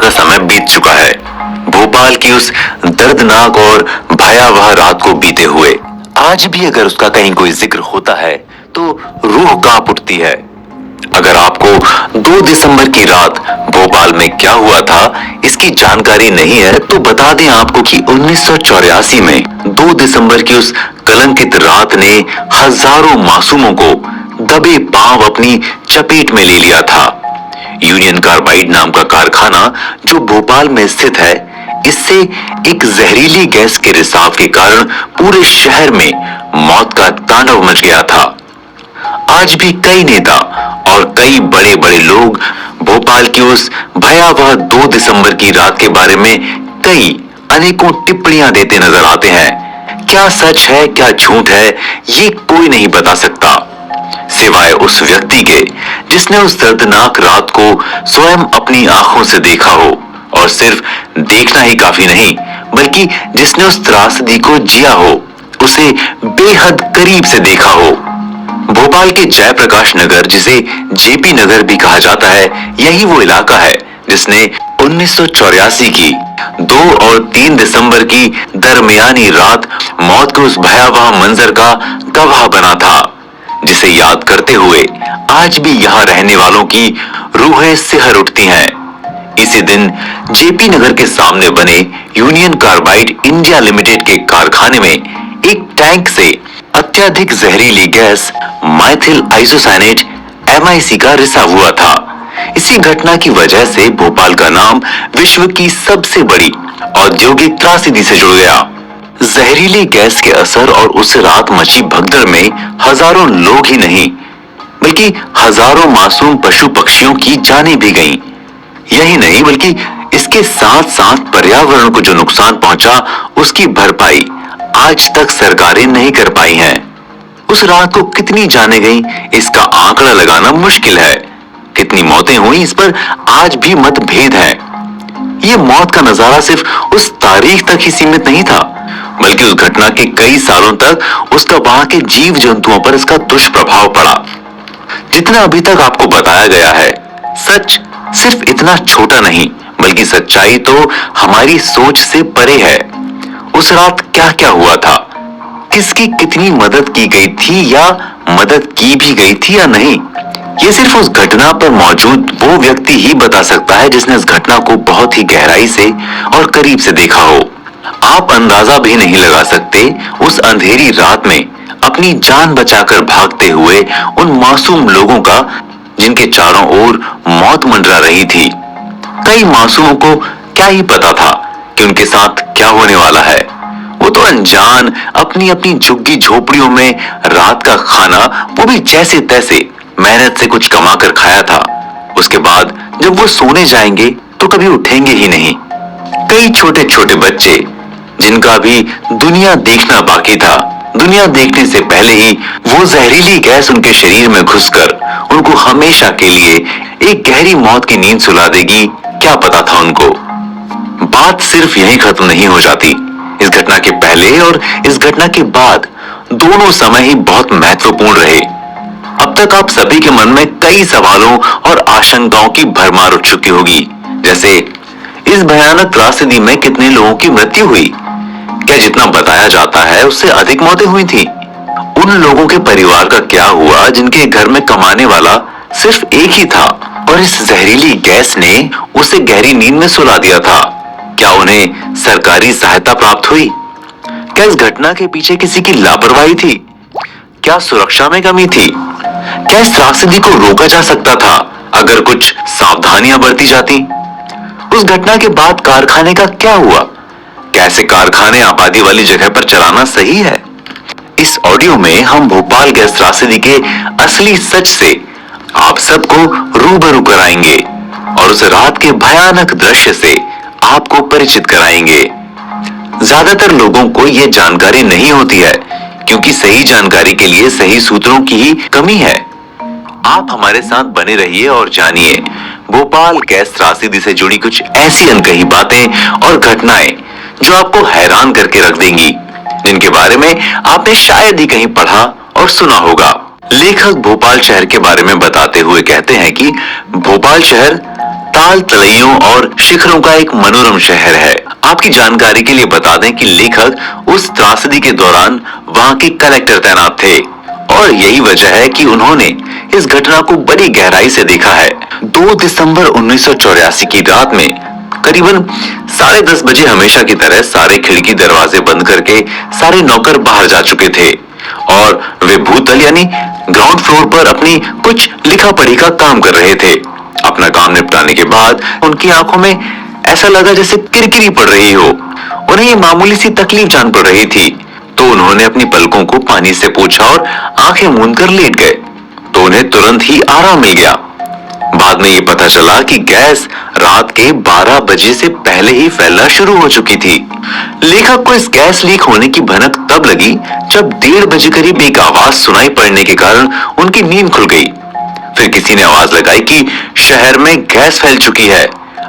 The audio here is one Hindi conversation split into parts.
का समय बीत चुका है, भोपाल की उस दर्दनाक और भयावह रात को बीते हुए। आज भी अगर उसका कहीं कोई जिक्र होता है तो रूह कांप उठती है। अगर आपको 2 दिसंबर की रात भोपाल में क्या हुआ था इसकी जानकारी नहीं है तो बता दें आपको कि 1984 में 2 दिसंबर की उस कलंकित रात ने हजारों मासूमों को दबे पांव अपनी चपेट में ले लिया था। यूनियन कार्बाइड नाम का कारखाना जो भोपाल में स्थित है, इससे एक जहरीली गैस के रिसाव के कारण पूरे शहर में मौत का तांडव मच गया था। आज भी कई नेता और कई बड़े बड़े लोग भोपाल की उस भयावह 2 दिसंबर की रात के बारे में कई अनेकों टिप्पणियां देते नजर आते हैं। क्या सच है क्या झूठ है ये कोई नहीं बता सकता, सिवाय उस व्यक्ति के जिसने उस दर्दनाक रात को स्वयं अपनी आंखों से देखा हो, और सिर्फ देखना ही काफी नहीं बल्कि जिसने उस त्रासदी को जिया हो, उसे बेहद करीब से देखा हो। भोपाल के जयप्रकाश नगर, जिसे जेपी नगर भी कहा जाता है, यही वो इलाका है जिसने 1984 की 2 और 3 दिसंबर की दरमियानी रात मौत के उस भयावह मंजर का गवाह बना था, जिसे याद करते हुए आज भी यहाँ रहने वालों की रूहें सिहर उठती हैं। इसी दिन जेपी नगर के सामने बने यूनियन कार्बाइड इंडिया लिमिटेड के कारखाने में एक टैंक से अत्यधिक जहरीली गैस माइथिल आइसोसाइनेट MIC का रिसाव हुआ था। इसी घटना की वजह से भोपाल का नाम विश्व की सबसे बड़ी औद्योगिक त्रासदी से जुड़ गया। जहरीली गैस के असर और उस रात मची भगदड़ में हजारों लोग ही नहीं बल्कि हजारों मासूम पशु पक्षियों की जानें भी गईं। यही नहीं बल्कि इसके साथ साथ पर्यावरण को जो नुकसान पहुंचा उसकी भरपाई आज तक सरकारें नहीं कर पाई हैं। उस रात को कितनी जानें गईं इसका आंकड़ा लगाना मुश्किल है। कितनी मौतें हुई इस पर आज भी मतभेद है। ये मौत का नजारा सिर्फ उस तारीख तक ही सीमित नहीं था बल्कि उस घटना के कई सालों तक उसका वहां के जीव जंतुओं पर इसका दुष्प्रभाव पड़ा। जितना अभी तक आपको बताया गया है, सच सिर्फ इतना छोटा नहीं बल्कि सच्चाई तो हमारी सोच से परे है। उस रात क्या क्या हुआ था, किसकी कितनी मदद की गई थी या मदद की भी गई थी या नहीं, ये सिर्फ उस घटना पर मौजूद वो व्यक्ति ही बता सकता है जिसने इस घटना को बहुत ही गहराई से और करीब से देखा हो। आप अंदाजा भी नहीं लगा सकते उस अंधेरी रात में अपनी जान बचाकर भागते हुए उन मासूम लोगों का जिनके चारों ओर मौत मंडरा रही थी। कई मासूमों को क्या ही पता था कि उनके साथ क्या होने वाला है। वो तो अनजान अपनी अपनी झुग्गी झोपड़ियों में रात का खाना वो भी जैसे तैसे मेहनत से कुछ कमा कर खाया था। उसके बाद जब वो सोने जाएंगे तो कभी उठेंगे ही नहीं। कई छोटे छोटे बच्चे जिनका भी दुनिया देखना बाकी था, दुनिया देखने से पहले ही वो जहरीली गैस उनके शरीर में घुसकर उनको हमेशा के लिए एक गहरी मौत की नींद सुला देगी, क्या पता था उनको। बात सिर्फ यहीं खत्म नहीं हो जाती। इस घटना के पहले और इस घटना के बाद दोनों समय ही बहुत महत्वपूर्ण रहे। अब तक आप सभी के मन में कई सवालों और आशंकाओं की भरमार उठ चुकी होगी, जैसे इस भयानक त्रासदी में कितने लोगों की मृत्यु हुई, क्या जितना बताया जाता है उससे अधिक मौतें हुई थी, उन लोगों के परिवार का क्या हुआ जिनके घर में कमाने वाला सिर्फ एक ही था और इस जहरीली गैस ने उसे गहरी नींद में सुला दिया था, क्या उन्हें सरकारी सहायता प्राप्त हुई, क्या इस घटना के पीछे किसी की लापरवाही थी, क्या सुरक्षा में कमी थी, क्या इस त्रासदी को रोका जा सकता था अगर कुछ सावधानियां बरती जाती। उस घटना के बाद कारखाने का क्या हुआ, कैसे कारखाने आबादी वाली जगह पर चलाना सही है। इस ऑडियो में हम भोपाल गैस त्रासदी के असली सच से आप सबको रूबरू कराएंगे और उस रात के भयानक दृश्य से आपको परिचित कराएंगे। ज्यादातर लोगों को यह जानकारी नहीं होती है क्योंकि सही जानकारी के लिए सही सूत्रों की ही कमी है। आप हमारे साथ बने रहिए और जानिए भोपाल गैस त्रासदी से जुड़ी कुछ ऐसी अनकही बातें और घटनाएं जो आपको हैरान करके रख देंगी, जिनके बारे में आपने शायद ही कहीं पढ़ा और सुना होगा। लेखक भोपाल शहर के बारे में बताते हुए कहते हैं कि भोपाल शहर ताल तलैयों और शिखरों का एक मनोरम शहर है। आपकी जानकारी के लिए बता दें कि लेखक उस त्रासदी के दौरान वहां के कलेक्टर तैनात थे और यही वजह है कि उन्होंने इस घटना को बड़ी गहराई से देखा है। 2 दिसंबर 1984 की रात में करीबन 10:30 बजे हमेशा की तरह सारे खिड़की दरवाजे बंद करके सारे नौकर बाहर जा चुके थे और वे भूतल यानी ग्राउंड फ्लोर पर अपनी कुछ लिखा पढ़ी का काम कर रहे थे। अपना काम निपटाने के बाद उनकी आंखों में ऐसा लगा जैसे किरकिरी पड़ रही हो। उन्हें ये मामूली सी तकलीफ जान पड़ रही थी, तो उन्होंने अपनी पलकों को पानी से पोंछा और आंखें मूंद कर लेट गए, तो उन्हें तुरंत ही आराम मिल गया। बाद में ये पता चला कि गैस रात के 12 बजे से पहले ही फैलना शुरू हो चुकी थी। लेखक को इस गैस लीक होने की भनक तब लगी जब 1:30 बजे करीब एक आवाज सुनाई पड़ने के कारण उनकी नींद खुल गई। फिर किसी ने आवाज लगाई कि शहर में गैस फैल चुकी है।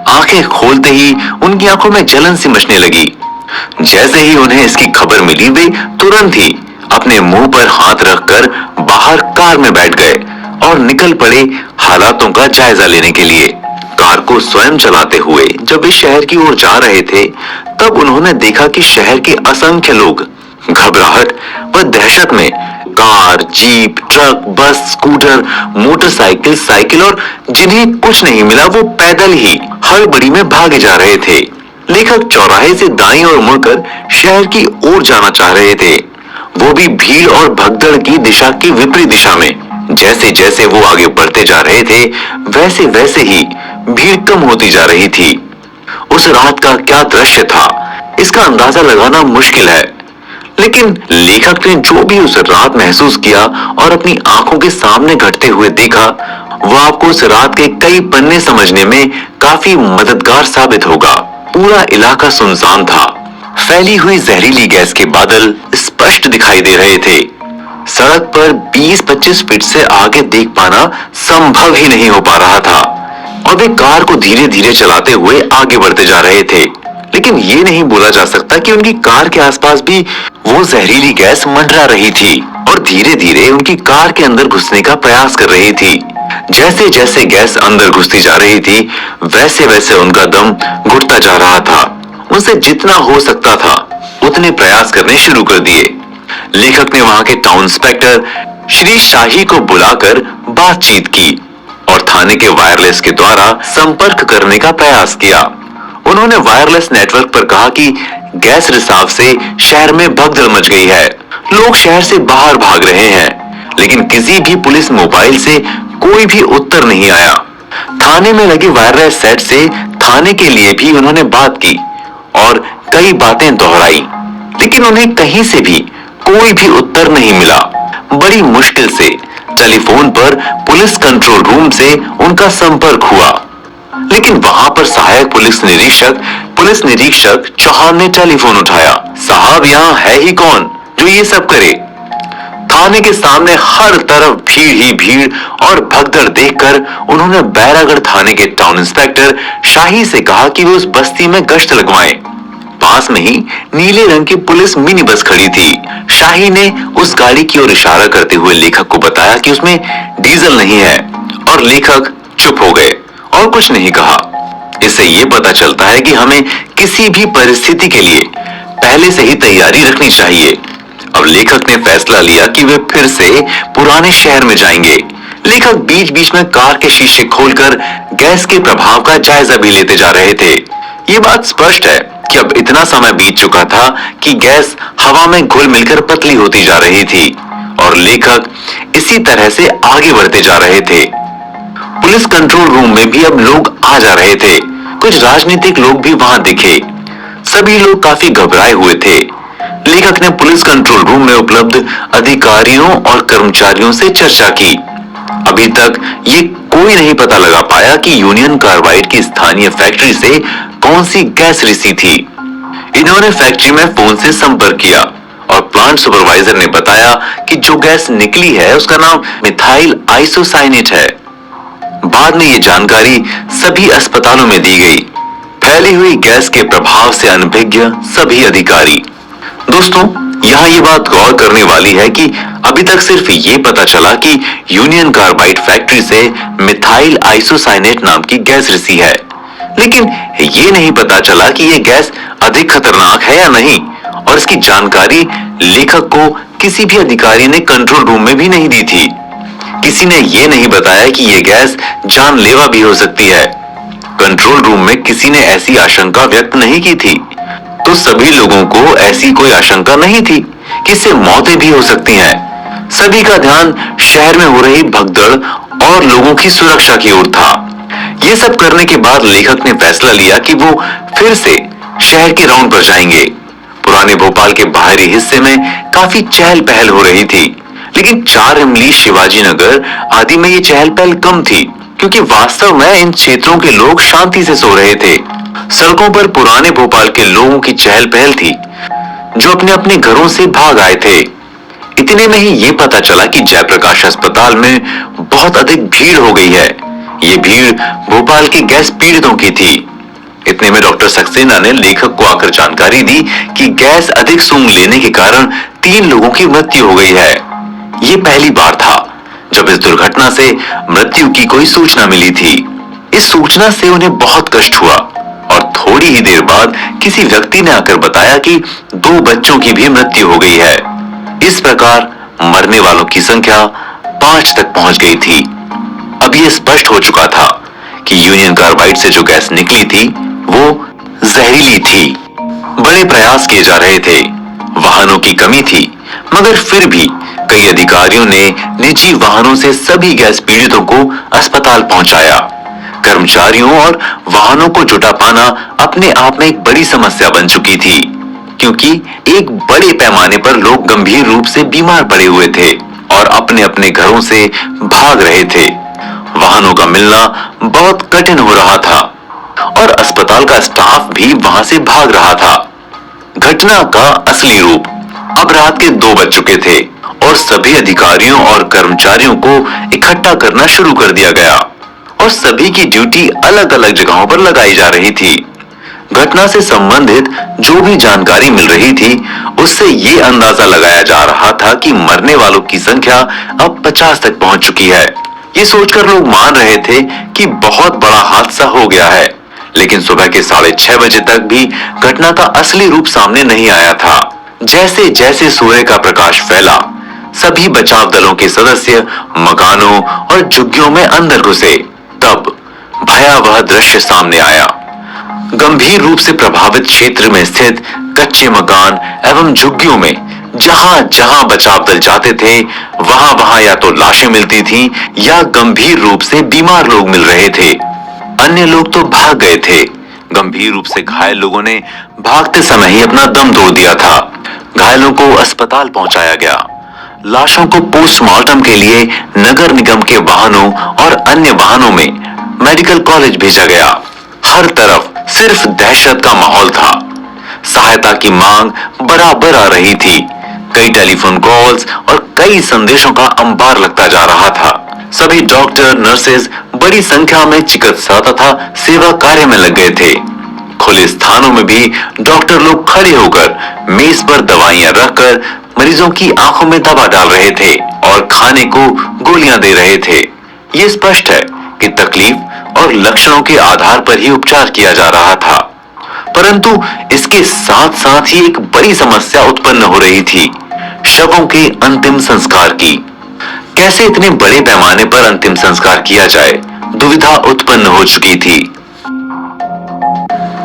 आंखें खोलते ही उनकी आंखों में जलन सी मचने लगी। जैसे ही उन्हें इसकी खबर मिली, वे तुरंत ही अपने मुंह पर हाथ रखकर बाहर कार में बैठ गए और निकल पड़े हालातों का जायजा लेने के लिए। कार को स्वयं चलाते हुए जब वे शहर की ओर जा रहे थे, तब उन्होंने देखा कि शहर के असंख्य लोग घबराहट व दहशत में कार, जीप, ट्रक, बस, स्कूटर, मोटरसाइकिल, साइकिल और जिन्हें कुछ नहीं मिला वो पैदल ही हड़बड़ी में भागे जा रहे थे। लेखक चौराहे से दाईं ओर मुड़कर शहर की ओर जाना चाह रहे थे, वो भी भीड़ और भगदड़ की दिशा की विपरीत दिशा में। जैसे जैसे वो आगे बढ़ते जा रहे थे, वैसे वैसे ही भीड़ कम होती जा रही थी। उस रात का क्या दृश्य था, इसका अंदाजा लगाना मुश्किल है, लेकिन लेखक ने जो भी उस रात महसूस किया और अपनी आंखों के सामने घटते हुए देखा, वो आपको उस रात के कई पन्ने समझने में काफी मददगार साबित होगा। पूरा इलाका सुनसान था। फैली हुई जहरीली गैस के बादल स्पष्ट दिखाई दे रहे थे। सड़क पर 20-25 फीट से आगे देख पाना संभव ही नहीं हो पा रहा था और वे कार को धीरे धीरे चलाते हुए आगे बढ़ते जा रहे थे। लेकिन ये नहीं बोला जा सकता कि उनकी कार के आसपास भी वो जहरीली गैस मंडरा रही थी और धीरे धीरे उनकी कार के अंदर घुसने का प्रयास कर रही थी। जैसे जैसे गैस अंदर घुसती जा रही थी, वैसे वैसे उनका दम घुटता जा रहा था। उनसे जितना हो सकता था उतने प्रयास करने शुरू कर दिए। लेखक ने वहां के टाउन इंस्पेक्टर श्री शाही को बुलाकर बातचीत की और थाने के वायरलेस के द्वारा संपर्क करने का प्रयास किया। उन्होंने वायरलेस नेटवर्क पर कहा कि गैस रिसाव से शहर में भगदड़ मच गई है, लोग शहर से बाहर भाग रहे हैं, लेकिन किसी भी पुलिस मोबाइल से कोई भी उत्तर नहीं आया। थाने में लगे वायरलेस सेट से थाने के लिए भी उन्होंने बात की और कई बातें दोहराई, लेकिन उन्हें कहीं से भी कोई भी उत्तर नहीं मिला। बड़ी मुश्किल से टेलीफोन पर पुलिस कंट्रोल रूम से उनका संपर्क हुआ, लेकिन वहां पर सहायक पुलिस निरीक्षक चौहान ने टेलीफोन उठाया। साहब, यहाँ है ही कौन जो ये सब करे? थाने के सामने हर तरफ भीड़ ही भीड़ और भगदड़ देखकर उन्होंने बैरागढ़ थाने के टाउन इंस्पेक्टर शाही से कहा कि वे उस बस्ती में गश्त लगवाएं। पास में ही नीले रंग की पुलिस मिनी बस खड़ी थी। शाही ने उस गाड़ी की ओर इशारा करते हुए लेखक को बताया कि उसमें डीजल नहीं है और लेखक चुप हो गए और कुछ नहीं कहा। इससे ये पता चलता है कि हमें किसी भी परिस्थिति के लिए पहले से ही तैयारी रखनी चाहिए। अब लेखक ने फैसला लिया कि वे फिर से पुराने शहर में जाएंगे। लेखक बीच बीच में कार के शीशे खोलकर गैस के प्रभाव का जायजा भी लेते जा रहे थे। ये बात स्पष्ट है कि अब इतना समय बीत चुका था कि गैस हवा में घुल मिलकर पतली होती जा रही थी और लेखक इसी तरह से आगे बढ़ते जा रहे थे। पुलिस कंट्रोल रूम में भी अब लोग आ जा रहे थे। कुछ राजनीतिक लोग भी वहां दिखे। सभी लोग काफी घबराए हुए थे। लेखक ने पुलिस कंट्रोल रूम में उपलब्ध अधिकारियों और कर्मचारियों से चर्चा की। अभी तक ये कोई नहीं पता लगा पाया कि यूनियन कार्बाइड की स्थानीय फैक्ट्री से कौन सी गैस रिसी थी। इन्होंने फैक्ट्री में फोन से संपर्क किया और प्लांट सुपरवाइजर ने बताया कि जो गैस निकली है उसका नाम मिथाइल आइसोसाइनेट है। बाद में ये जानकारी सभी अस्पतालों में दी गई। फैली हुई गैस के प्रभाव से अनभिज्ञ सभी अधिकारी। दोस्तों, यहाँ ये बात गौर करने वाली है कि अभी तक सिर्फ ये पता चला कि यूनियन कार्बाइड फैक्ट्री से मिथाइल आइसोसाइनेट नाम की गैस रिसी है, लेकिन ये नहीं पता चला कि ये गैस अधिक खतरनाक है या नहीं, और इसकी जानकारी लेखक को किसी भी अधिकारी ने कंट्रोल रूम में भी नहीं दी थी। किसी ने ये नहीं बताया कि ये गैस जानलेवा भी हो सकती है। कंट्रोल रूम में किसी ने ऐसी आशंका व्यक्त नहीं की थी, तो सभी लोगों को ऐसी कोई आशंका नहीं थी कि इससे मौतें भी हो सकती हैं। सभी का ध्यान शहर में हो रही भगदड़ और लोगों की सुरक्षा की ओर था। ये सब करने के बाद लेखक ने फैसला लिया कि वो फिर से शहर के राउंड पर जाएंगे। पुराने भोपाल के बाहरी हिस्से में काफी चहल पहल हो रही थी, लेकिन 4 इमली, शिवाजी नगर आदि में ये चहल पहल कम थी, क्योंकि वास्तव में इन क्षेत्रों के लोग शांति से सो रहे थे। सड़कों पर पुराने भोपाल के लोगों की चहल पहल थी, जो अपने अपने घरों से भाग आए थे। इतने में ही ये पता चला कि जयप्रकाश अस्पताल में बहुत अधिक भीड़ हो गई है। ये भीड़ भोपाल के गैस पीड़ितों की थी। इतने में डॉक्टर सक्सेना ने लेखक को आकर जानकारी दी कि गैस अधिक सूंघ लेने के कारण 3 लोगों की मृत्यु हो गई है। ये पहली बार था जब इस दुर्घटना से मृत्यु की कोई सूचना मिली थी। इस सूचना से उन्हें बहुत कष्ट हुआ और थोड़ी ही देर बाद किसी व्यक्ति ने आकर बताया कि 2 बच्चों की भी मृत्यु हो गई है। इस प्रकार मरने वालों की संख्या 5 तक पहुंच गई थी। अब यह स्पष्ट हो चुका था कि यूनियन कार्बाइड से जो गैस निकली थी वो जहरीली थी। बड़े प्रयास किए जा रहे थे, वाहनों की कमी थी, मगर फिर भी कई अधिकारियों ने निजी वाहनों से सभी गैस पीड़ितों को अस्पताल पहुंचाया। कर्मचारियों और वाहनों को जुटा पाना अपने आप में एक बड़ी समस्या बन चुकी थी, क्योंकि एक बड़े पैमाने पर लोग गंभीर रूप से बीमार पड़े हुए थे और अपने अपने घरों से भाग रहे थे। वाहनों का मिलना बहुत कठिन हो रहा था और अस्पताल का स्टाफ भी वहां से भाग रहा था। घटना का असली रूप अब रात के 2 बज चुके थे और सभी अधिकारियों और कर्मचारियों को इकट्ठा करना शुरू कर दिया गया और सभी की ड्यूटी अलग अलग जगहों पर लगाई जा रही थी। घटना से संबंधित जो भी जानकारी मिल रही थी, उससे ये अंदाजा लगाया जा रहा था कि मरने वालों की संख्या अब 50 तक पहुंच चुकी है। ये सोचकर लोग मान रहे थे कि बहुत बड़ा हादसा हो गया है, लेकिन सुबह के 6:30 बजे तक भी घटना का असली रूप सामने नहीं आया था। जैसे जैसे सूर्य का प्रकाश फैला, सभी बचाव दलों के सदस्य मकानों और झुग्गियों में अंदर घुसे। तब भयावह दृश्य सामने आया। गंभीर रूप से प्रभावित क्षेत्र में स्थित कच्चे मकान एवं झुग्गियों में जहां जहां बचाव दल जाते थे, वहां वहां या तो लाशें मिलती थीं या गंभीर रूप से बीमार लोग मिल रहे थे। अन्य लोग तो भाग गए थे। गंभीर रूप से घायल लोगों ने भागते समय ही अपना दम तोड़ दिया था। घायलों को अस्पताल पहुंचाया गया। लाशों को पोस्टमार्टम के लिए नगर निगम के वाहनों और अन्य वाहनों में मेडिकल कॉलेज भेजा गया। हर तरफ सिर्फ दहशत का माहौल था। सहायता की मांग बराबर आ रही थी। कई टेलीफोन कॉल्स और कई संदेशों का अंबार लगता जा रहा था। सभी डॉक्टर, नर्सेज बड़ी संख्या में चिकित्सा तथा सेवा कार्य में लग गए थे। खुले स्थानों में भी डॉक्टर लोग खड़े होकर मेज पर दवाइयां रखकर मरीजों की आंखों में दवा डाल रहे थे और खाने को गोलियां दे रहे थे। ये स्पष्ट है कि तकलीफ और लक्षणों के आधार पर ही उपचार किया जा रहा था, परंतु इसके साथ साथ ही एक बड़ी समस्या उत्पन्न हो रही थी, शवों के अंतिम संस्कार की। कैसे इतने बड़े पैमाने पर अंतिम संस्कार किया जाए, दुविधा उत्पन्न हो चुकी थी।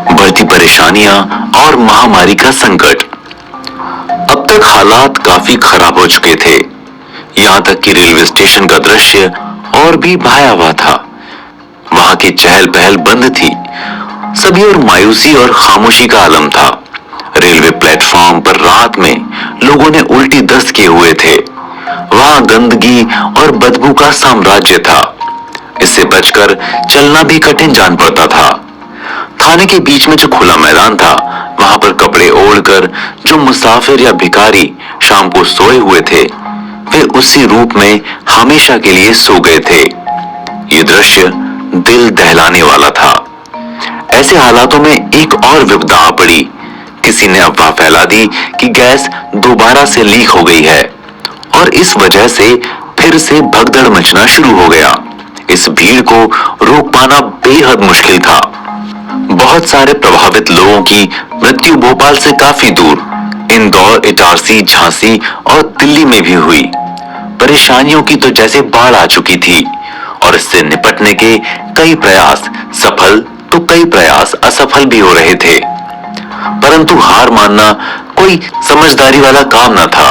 बढ़ती परेशानियां और महामारी का संकट। अब तक हालात काफी खराब हो चुके थे। यहां तक कि रेलवे स्टेशन का दृश्य और भी भयावह था। वहां की चहल पहल बंद थी। सभी और मायूसी और खामोशी का आलम था। रेलवे प्लेटफॉर्म पर रात में लोगों ने उल्टी दस्त किए हुए थे। वहां गंदगी और बदबू का साम्राज्य था। इससे बचकर चलना भी कठिन जान पड़ता था। थाने के बीच में जो खुला मैदान था, वहां पर कपड़े ओढ़कर जो मुसाफिर या भिखारी शाम को सोए हुए थे, वे उसी रूप में हमेशा के लिए सो गए थे। ये दृश्य दिल दहलाने वाला था। ऐसे हालातों में एक और विपदा आ पड़ी। किसी ने अफवाह फैला दी कि गैस दोबारा से लीक हो गई है और इस वजह से फिर से भगदड़ मचना शुरू हो गया। इस भीड़ को रोक पाना बेहद मुश्किल था। बहुत सारे प्रभावित लोगों की मृत्यु भोपाल से काफी दूर इंदौर, इटारसी, झांसी और दिल्ली में भी हुई। परेशानियों की तो जैसे बाढ़ आ चुकी थी और इससे निपटने के कई प्रयास सफल तो कई प्रयास असफल भी हो रहे थे, परंतु हार मानना कोई समझदारी वाला काम न था।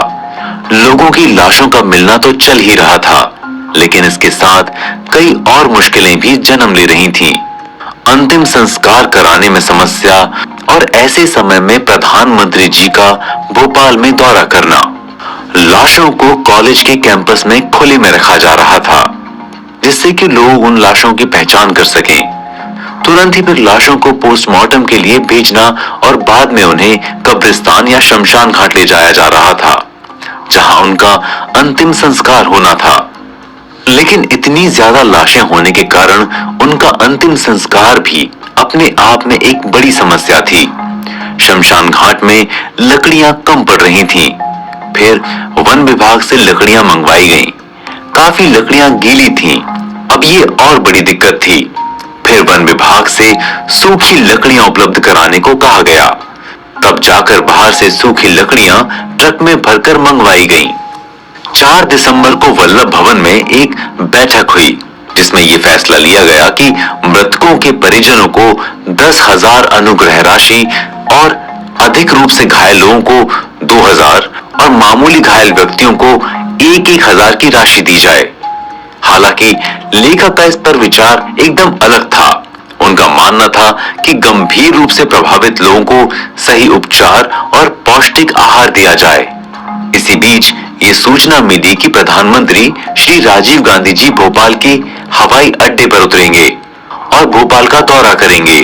लोगों की लाशों का मिलना तो चल ही रहा था, लेकिन इसके साथ कई और मुश्किलें भी जन्म ले रही थीं। अंतिम संस्कार कराने में समस्या और ऐसे समय में प्रधानमंत्री जी का भोपाल में दौरा करना। लाशों को कॉलेज के कैंपस में खुले में रखा जा रहा था, जिससे कि लोग उन लाशों की पहचान कर सकें। तुरंत ही फिर लाशों को पोस्टमार्टम के लिए भेजना और बाद में उन्हें कब्रिस्तान या शमशान घाट ले जाया जा रहा था, जहां उनका अंतिम संस्कार होना था। लेकिन इतनी ज्यादा लाशें होने के कारण उनका अंतिम संस्कार भी अपने आप में एक बड़ी समस्या थी। शमशान घाट में लकड़ियां कम पड़ रही थीं। फिर वन विभाग से लकड़ियां मंगवाई गईं। काफी लकड़ियां गीली थीं। अब ये और बड़ी दिक्कत थी। फिर वन विभाग से सूखी लकड़ियां उपलब्ध कराने को कहा गया। तब जाकर बाहर से सूखी लकड़ियां ट्रक में भरकर मंगवाई गईं। 4 दिसंबर को वल्लभ भवन में एक बैठक हुई, जिसमें यह फैसला लिया गया कि मृतकों के परिजनों को 10,000 अनुग्रह राशि और अधिक रूप से घायल लोगों को 2,000 और मामूली घायल व्यक्तियों को 1,000 की राशि दी जाए। हालांकि लेखक का इस पर विचार एकदम अलग था। उनका मानना था कि गंभीर रूप से प्रभावित लोगों को सही उपचार और पौष्टिक आहार दिया जाए। इसी बीच ये सूचना मिली कि प्रधानमंत्री श्री राजीव गांधी जी भोपाल के हवाई अड्डे पर उतरेंगे और भोपाल का दौरा करेंगे।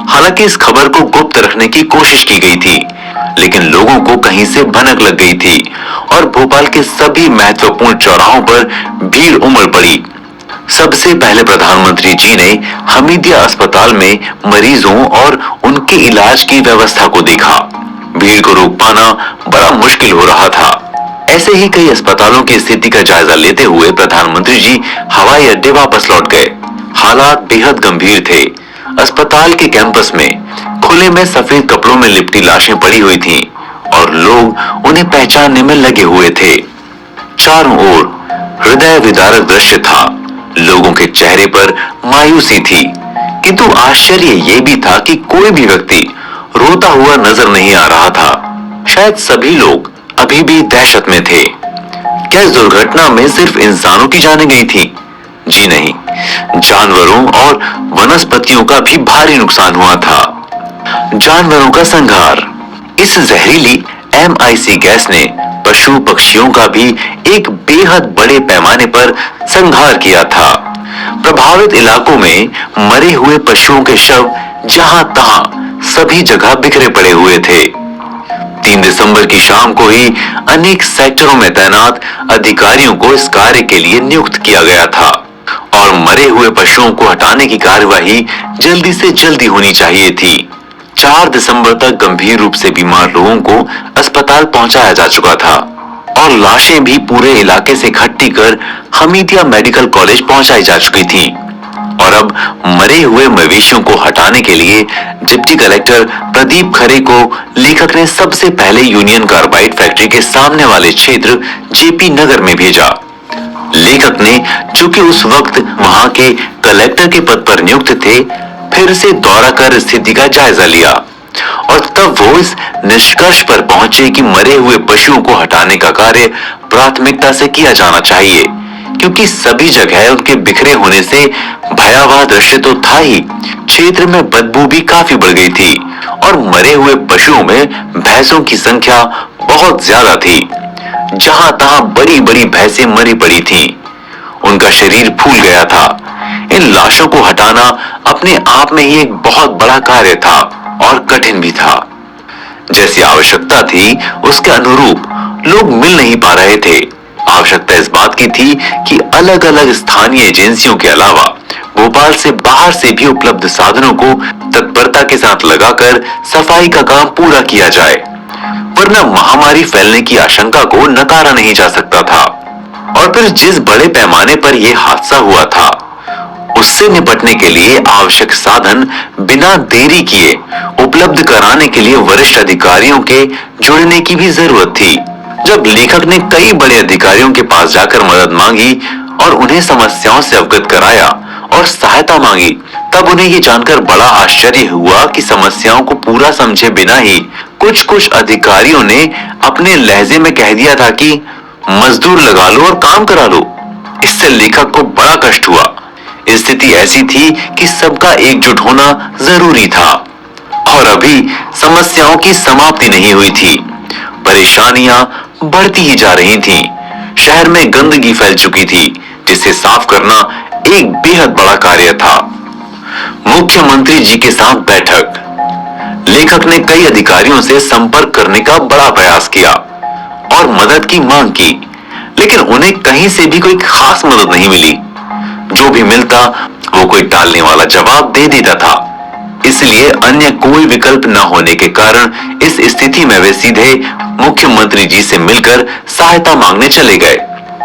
हालांकि इस खबर को गुप्त रखने की कोशिश की गई थी, लेकिन लोगों को कहीं से भनक लग गई थी और भोपाल के सभी महत्वपूर्ण चौराहों पर भीड़ उमड़ पड़ी। सबसे पहले प्रधानमंत्री जी ने हमीदिया अस्पताल में मरीजों और उनके इलाज की व्यवस्था को देखा। भीड़ को रोक पाना बड़ा मुश्किल हो रहा था। ऐसे ही कई अस्पतालों की स्थिति का जायजा लेते हुए प्रधानमंत्री जी हवाई अड्डे वापस लौट गए। हालात बेहद गंभीर थे। अस्पताल के कैंपस में खुले में सफेद कपड़ों में लिपटी लाशें पड़ी हुई थीं और लोग उन्हें पहचानने में लगे हुए थे। चारों ओर हृदय विदारक दृश्य था। लोगों के चेहरे पर मायूसी थी, किंतु आश्चर्य ये भी था कि कोई भी व्यक्ति रोता हुआ नजर नहीं आ रहा था। शायद सभी लोग अभी भी दहशत में थे। क्या इस दुर्घटना में सिर्फ इंसानों की जानें गई थी? जी नहीं, जानवरों और वनस्पतियों का भी भारी नुकसान हुआ था। जानवरों का संहार। इस जहरीली MIC गैस ने पशु पक्षियों का भी एक बेहद बड़े पैमाने पर संहार किया था। प्रभावित इलाकों में मरे हुए पशुओं के शव जहां तहां सभी जगह बिखरे पड़े हुए थे। 3 दिसंबर की शाम को ही अनेक सेक्टरों में तैनात अधिकारियों को इस कार्य के लिए नियुक्त किया गया था और मरे हुए पशुओं को हटाने की कार्यवाही जल्दी से जल्दी होनी चाहिए थी। 4 दिसंबर तक गंभीर रूप से बीमार लोगों को अस्पताल पहुंचाया जा चुका था और लाशें भी पूरे इलाके से इकट्ठी कर हमीदिया मेडिकल कॉलेज पहुंचाई जा चुकी थीं। और अब मरे हुए मवेशियों को हटाने के लिए डिप्टी कलेक्टर प्रदीप खरे को लेखक ने सबसे पहले यूनियन कार्बाइड फैक्ट्री के सामने वाले क्षेत्र JP नगर में भेजा। लेखक ने, जो कि उस वक्त वहां के कलेक्टर के पद पर नियुक्त थे, फिर से दौरा कर स्थिति का जायजा लिया और तब वो इस निष्कर्ष पर पहुंचे कि मरे हुए पशुओं को हटाने का कार्य प्राथमिकता से किया जाना चाहिए, क्योंकि सभी जगह उनके बिखरे होने से भयावह दृश्य तो था ही, क्षेत्र में बदबू भी काफी बढ़ गई थी और मरे हुए पशुओं में भैंसों की संख्या बहुत ज्यादा थी। जहां तहां बड़ी बड़ी भैंसें मरी पड़ी थीं। उनका शरीर फूल गया था। इन लाशों को हटाना अपने आप में ही एक बहुत बड़ा कार्य था और कठिन भी था। जैसी आवश्यकता थी उसके अनुरूप लोग मिल नहीं पा रहे थे। आवश्यकता इस बात की थी कि अलग अलग स्थानीय एजेंसियों के अलावा भोपाल से बाहर से भी उपलब्ध साधनों को तत्परता के साथ लगाकर सफाई का काम पूरा किया जाए, वरना महामारी फैलने की आशंका को नकारा नहीं जा सकता था। और फिर जिस बड़े पैमाने पर यह हादसा हुआ था, उससे निपटने के लिए आवश्यक साधन बिना देरी किए उपलब्ध कराने के लिए वरिष्ठ अधिकारियों के जुड़ने की भी जरूरत थी। जब लेखक ने कई बड़े अधिकारियों के पास जाकर मदद मांगी और उन्हें समस्याओं से अवगत कराया और सहायता मांगी, तब उन्हें ये जानकर बड़ा आश्चर्य हुआ कि समस्याओं को पूरा समझे बिना ही कुछ अधिकारियों ने अपने लहजे में कह दिया था कि मजदूर लगा लो और काम करा लो। इससे लेखक को बड़ा कष्ट हुआ। स्थिति ऐसी थी कि सबका एकजुट होना जरूरी था और अभी समस्याओं की समाप्ति नहीं हुई थी। परेशानियां बढ़ती ही जा रही थीं। शहर में गंदगी फैल चुकी थी, जिसे साफ करना एक बेहद बड़ा कार्य था। मुख्यमंत्री जी के साथ बैठक। लेखक ने कई अधिकारियों से संपर्क करने का बड़ा प्रयास किया और मदद की मांग की, लेकिन उन्हें कहीं से भी कोई खास मदद नहीं मिली। जो भी मिलता वो कोई टालने वाला जवाब दे देता था। इसलिए अन्य कोई विकल्प न होने के कारण इस स्थिति में वे सीधे मुख्यमंत्री जी से मिलकर सहायता मांगने चले गए।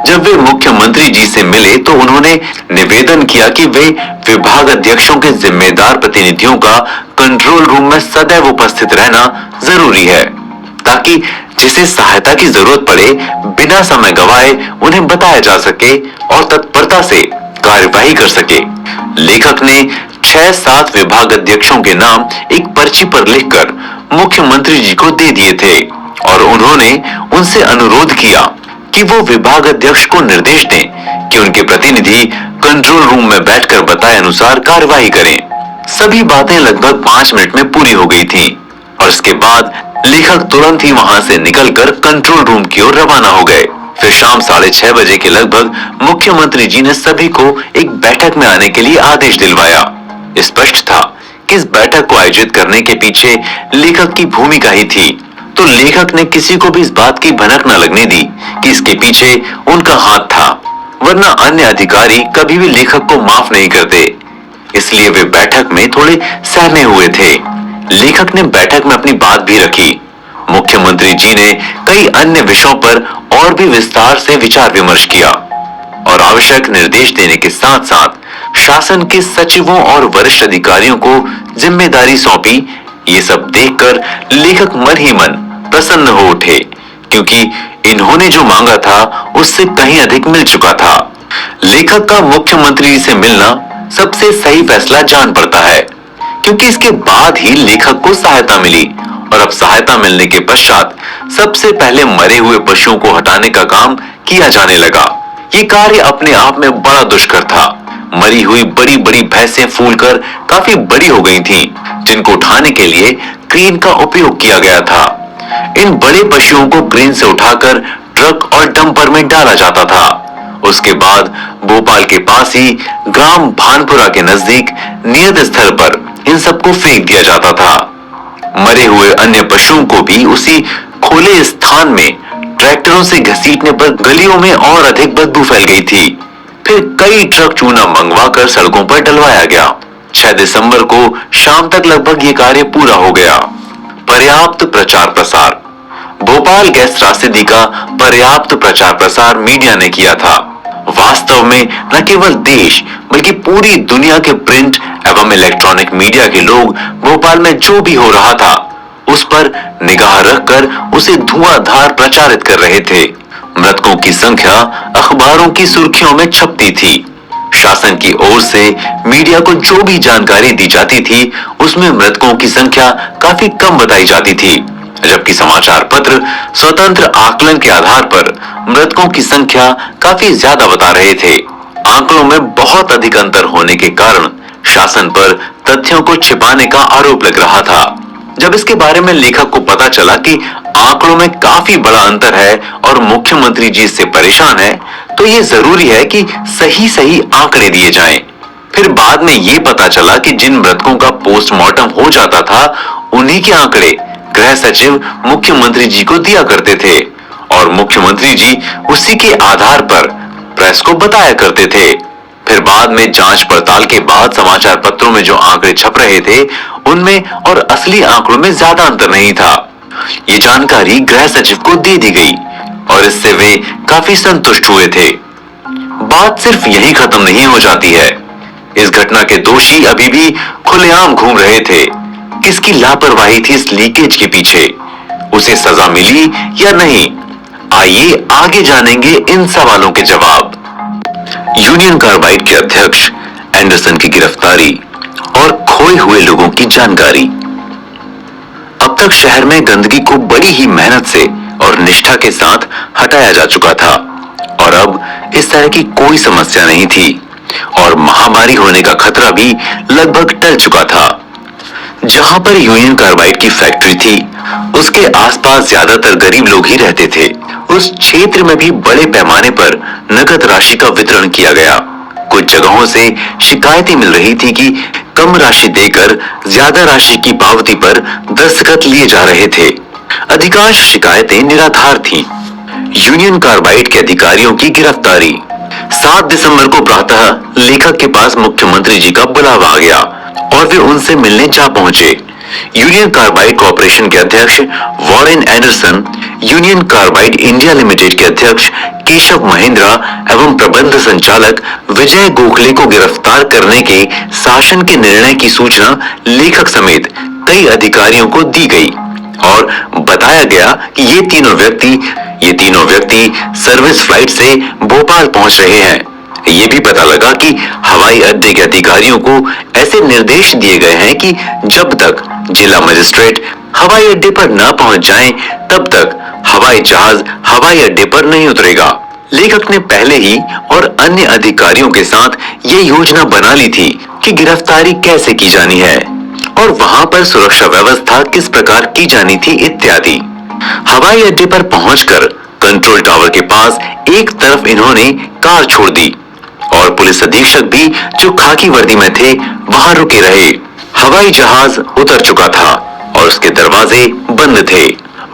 जब वे मुख्यमंत्री जी से मिले तो उन्होंने निवेदन किया कि वे विभाग अध्यक्षों के जिम्मेदार प्रतिनिधियों का कंट्रोल रूम में सदैव उपस्थित रहना जरूरी है, ताकि जिसे सहायता की जरूरत पड़े बिना समय गवाए उन्हें बताया जा सके और तत्परता से कार्यवाही कर सके। लेखक ने 6-7 विभाग अध्यक्षों के नाम एक पर्ची पर लिखकर मुख्यमंत्री जी को दे दिए थे और उन्होंने उनसे अनुरोध किया कि वो विभाग अध्यक्ष को निर्देश दें कि उनके प्रतिनिधि कंट्रोल रूम में बैठकर बताए अनुसार कार्यवाही करें। सभी बातें लगभग 5 मिनट में पूरी हो गई थीं और इसके बाद लेखक तुरंत ही वहां से निकलकर कंट्रोल रूम की ओर रवाना हो गए। फिर शाम 6:30 बजे के लगभग मुख्यमंत्री जी ने सभी को एक बैठक में आने के लिए आदेश दिलवाया। स्पष्ट था कि इस बैठक को आयोजित करने के पीछे लेखक की भूमिका ही थी, तो लेखक ने किसी को भी इस बात की भनक न लगने दी कि इसके पीछे उनका हाथ था, वरना अन्य अधिकारी कभी भी लेखक को माफ नहीं करते। इसलिए वे बैठक में थोड़े सहमे हुए थे। लेखक ने बैठक में अपनी बात भी रखी। मुख्यमंत्री जी ने कई अन्य विषयों पर और भी विस्तार से विचार विमर्श किया और आवश्यक निर्देश देने के साथ साथ शासन के सचिवों और वरिष्ठ अधिकारियों को जिम्मेदारी सौंपी। ये सब देखकर लेखक मन ही मन प्रसन्न हो उठे, क्योंकि इन्होंने जो मांगा था उससे कहीं अधिक मिल चुका था। लेखक का मुख्यमंत्री से मिलना सबसे सही फैसला जान पड़ता है, क्योंकि इसके बाद ही लेखक को सहायता मिली और अब सहायता मिलने के पश्चात सबसे पहले मरे हुए पशुओं को हटाने का काम किया जाने लगा। ये कार्य अपने आप में बड़ा दुष्कर था। मरी हुई बड़ी बड़ी भैंसें फूलकर काफी बड़ी हो गई थीं, जिनको उठाने के लिए क्रेन का उपयोग किया गया था। इन बड़े पशुओं को क्रेन से उठाकर ट्रक और डंपर में डाला जाता था। उसके बाद भोपाल के पास ही ग्राम भानपुरा के नजदीक नियत स्थल पर इन सबको फेंक दिया जाता था। मरे हुए अन्य पशुओं को भी उसी खुले स्थान में ट्रैक्टरों से घसीटने पर गलियों में और अधिक बदबू फैल गई थी। फिर कई ट्रक चूना मंगवाकर सड़कों पर डलवाया गया। 6 दिसंबर को शाम तक लगभग ये कार्य पूरा हो गया। पर्याप्त प्रचार प्रसार। भोपाल गैस त्रासदी का पर्याप्त प्रचार प्रसार मीडिया ने किया था। वास्तव में न केवल देश बल्कि पूरी दुनिया के प्रिंट एवं इलेक्ट्रॉनिक मीडिया के लोग भोपाल में जो भी हो रहा था उस पर निगाह रखकर उसे धुआंधार प्रचारित कर रहे थे। मृतकों की संख्या अखबारों की सुर्खियों में छपती थी। शासन की ओर से मीडिया को जो भी जानकारी दी जाती थी उसमें मृतकों की संख्या काफी कम बताई जाती थी, जबकि समाचार पत्र स्वतंत्र आकलन के आधार पर मृतकों की संख्या काफी ज्यादा बता रहे थे। आंकड़ों में बहुत अधिक अंतर होने के कारण शासन पर तथ्यों को छिपाने का आरोप लग रहा था। जब इसके बारे में लेखक को पता चला कि आंकड़ों में काफी बड़ा अंतर है और मुख्यमंत्री जी इससे परेशान है, तो ये जरूरी है कि सही आंकड़े दिए जाएं। फिर बाद में ये पता चला कि जिन मृतकों का पोस्टमार्टम हो जाता था उन्हीं के आंकड़े गृह सचिव मुख्यमंत्री जी को दिया करते थे और मुख्यमंत्री जी उसी के आधार पर प्रेस को बताया करते थे। फिर बाद में जांच पड़ताल के बाद समाचार पत्रों में जो आंकड़े छप रहे थे उनमें और असली आंकड़ों में ज्यादा अंतर नहीं था। ये जानकारी गृह सचिव को दे दी गई और इससे वे काफी संतुष्ट हुए थे। बात सिर्फ यहीं खत्म नहीं हो जाती है। इस घटना के दोषी अभी भी खुलेआम घूम रहे थे। किसकी लापरवाही थी इस लीकेज के पीछे? उसे सजा मिली या नहीं? आइए आगे जानेंगे इन सवालों के जवाब। यूनियन कार्बाइड के अध्यक्ष एंडरसन की गिरफ्तारी और खोए हुए लोगों की जानकारी। अब तक शहर में गंदगी को बड़ी ही मेहनत से और निष्ठा के साथ हटाया जा चुका था और अब इस तरह की कोई समस्या नहीं थी और महामारी होने का खतरा भी लगभग टल चुका था। जहां पर यूनियन कार्बाइड की फैक्ट्री थी उसके आसपास ज्यादातर गरीब लोग ही रहते थे। उस क्षेत्र में भी बड़े पैमाने पर नकद राशि का वितरण किया गया। कुछ जगहों से शिकायतें मिल रही थी कि कम राशि देकर ज्यादा राशि की पावती पर दस्तखत लिए जा रहे थे। अधिकांश शिकायतें निराधार थीं। यूनियन कार्बाइड के अधिकारियों की गिरफ्तारी। 7 दिसंबर को प्रातः लेखक के पास मुख्यमंत्री जी का बुलावा आ गया और वे उनसे मिलने जा पहुंचे। यूनियन कार्बाइड कॉर्पोरेशन के अध्यक्ष Warren Anderson, union carbide India limited के अध्यक्ष केशव महिंद्रा एवं प्रबंध संचालक विजय गोखले को गिरफ्तार करने के शासन के निर्णय की सूचना लेखक समेत कई अधिकारियों को दी गई और बताया गया कि ये तीनों व्यक्ति सर्विस फ्लाइट से भोपाल पहुंच रहे हैं। ये भी पता लगा कि हवाई अड्डे के अधिकारियों को ऐसे निर्देश दिए गए हैं कि जब तक जिला मजिस्ट्रेट हवाई अड्डे पर न पहुंच जाएं, तब तक हवाई जहाज हवाई अड्डे पर नहीं उतरेगा। लेखक ने पहले ही और अन्य अधिकारियों के साथ ये योजना बना ली थी कि गिरफ्तारी कैसे की जानी है और वहां पर सुरक्षा व्यवस्था किस प्रकार की जानी थी इत्यादि। हवाई अड्डे पर पहुंचकर कंट्रोल टावर के पास एक तरफ इन्होंने कार छोड़ दी और पुलिस अधीक्षक भी जो खाकी वर्दी में थे वहां रुके रहे। हवाई जहाज उतर चुका था और उसके दरवाजे बंद थे।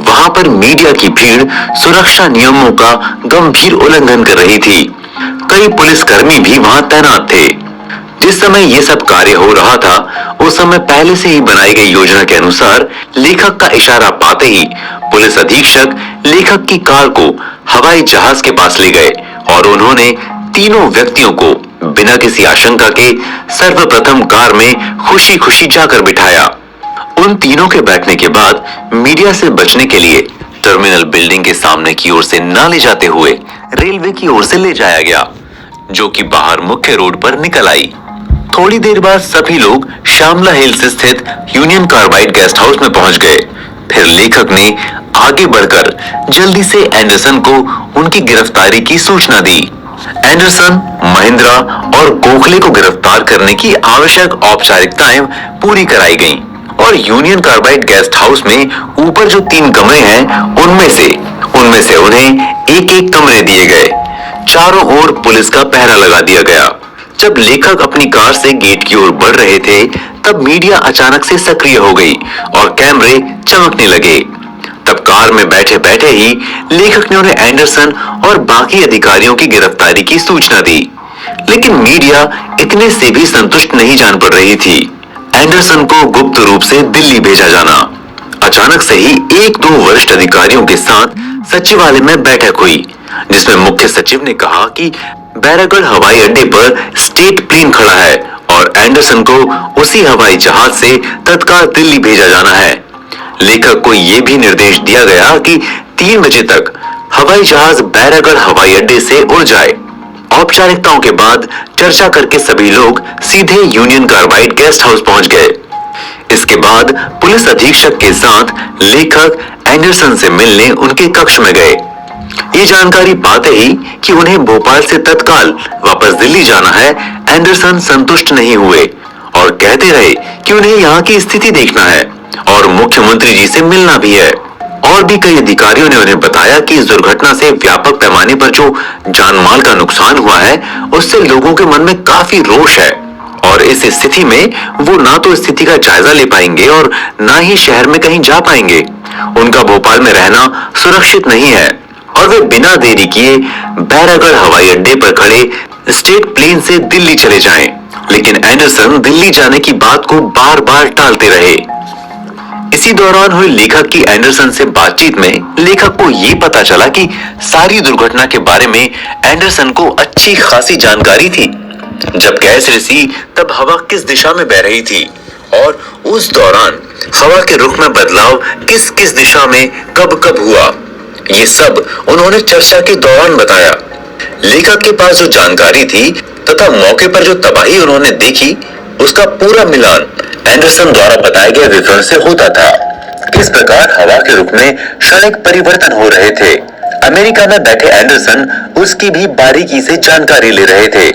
वहां पर मीडिया की भीड़ सुरक्षा नियमों का गंभीर उल्लंघन कर रही थी। कई पुलिसकर्मी भी वहां तैनात थे। जिस समय ये सब कार्य हो रहा था उस समय पहले से ही बनाई गई योजना के अनुसार लेखक का इशारा पाते ही पुलिस अधीक्षक लेखक की कार को हवाई जहाज के पास ले गए और उन्होंने तीनों व्यक्तियों को बिना किसी आशंका के सर्वप्रथम कार में खुशी खुशी जाकर बिठाया। उन तीनों के बैठने के बाद मीडिया से बचने के लिए टर्मिनल बिल्डिंग के सामने की ओर से न ले जाते हुए रेलवे की ओर से ले जाया गया, जो कि बाहर मुख्य रोड पर निकल आई। थोड़ी देर बाद सभी लोग श्यामला हिल्स स्थित यूनियन कार्बाइड गेस्ट हाउस में पहुंच गए। फिर लेखक ने आगे बढ़कर जल्दी से एंडरसन को उनकी गिरफ्तारी की सूचना दी। एंडरसन, महिंद्रा और गोखले को गिरफ्तार करने की आवश्यक औपचारिकताएं पूरी कराई गईं और यूनियन कार्बाइड गेस्ट हाउस में ऊपर जो 3 कमरे हैं उनमें से उन्हें एक कमरे दिए गए। चारों ओर पुलिस का पहरा लगा दिया गया। जब लेखक अपनी कार से गेट की ओर बढ़ रहे थे तब मीडिया अचानक से सक्रिय हो गई और कैमरे चमकने लगे। तब कार में बैठे बैठे ही लेखक ने उन्हें एंडरसन और बाकी अधिकारियों की गिरफ्तारी की सूचना दी। लेकिन मीडिया इतने से भी संतुष्ट नहीं जान पड़ रही थी। एंडरसन को गुप्त रूप से दिल्ली भेजा जाना। अचानक से ही 1-2 वरिष्ठ अधिकारियों के साथ सचिवालय में बैठक हुई, जिसमें मुख्य सचिव ने कहा कि बैरागढ़ हवाई अड्डे पर स्टेट प्लेन खड़ा है और एंडरसन को उसी हवाई जहाज से तत्काल दिल्ली भेजा जाना है। लेखक को यह भी निर्देश दिया गया कि 3 बजे तक हवाई जहाज बैरागढ़ हवाई अड्डे से उड़ जाए। औपचारिकताओं के बाद चर्चा करके सभी लोग सीधे यूनियन कार्बाइड गेस्ट हाउस पहुंच गए। इसके बाद पुलिस अधीक्षक के साथ लेखक एंडरसन से मिलने उनके कक्ष में गए। ये जानकारी पाते ही कि उन्हें भोपाल से तत्काल वापस दिल्ली जाना है, एंडरसन संतुष्ट नहीं हुए और कहते रहे कि उन्हें यहाँ की स्थिति देखना है और मुख्यमंत्री जी से मिलना भी है। और भी कई अधिकारियों ने उन्हें बताया कि इस दुर्घटना से व्यापक पैमाने पर जो जान माल का नुकसान हुआ है उससे लोगों के मन में काफी रोष है और इस स्थिति में वो ना तो स्थिति का जायजा ले पाएंगे और ना ही शहर में कहीं जा पाएंगे। उनका भोपाल में रहना सुरक्षित नहीं है और वे बिना देरी किए बैरागढ़ हवाई अड्डे पर खड़े स्टेट प्लेन से दिल्ली चले जाएं, लेकिन एंडरसन दिल्ली जाने की बात को बार बार टालते रहे। इसी दौरान हुई लेखक की एंडरसन से बातचीत में लेखक को ये पता चला कि सारी दुर्घटना के बारे में एंडरसन को अच्छी खासी जानकारी थी। जब गैस रिसी तब हवा किस दिशा में बह रही थी और उस दौरान हवा के रुख में बदलाव किस किस दिशा में कब कब हुआ, ये सब उन्होंने चर्चा के दौरान बताया। लेखक के पास जो जानकारी थी तथा मौके पर जो तबाही उन्होंने देखी, उसका पूरा मिलान एंडरसन द्वारा बताए गए विवरण से होता था। किस प्रकार हवा के रुख में क्षणिक परिवर्तन हो रहे थे। अमेरिका में बैठे एंडरसन उसकी भी बारीकी से जानकारी ले रहे थे।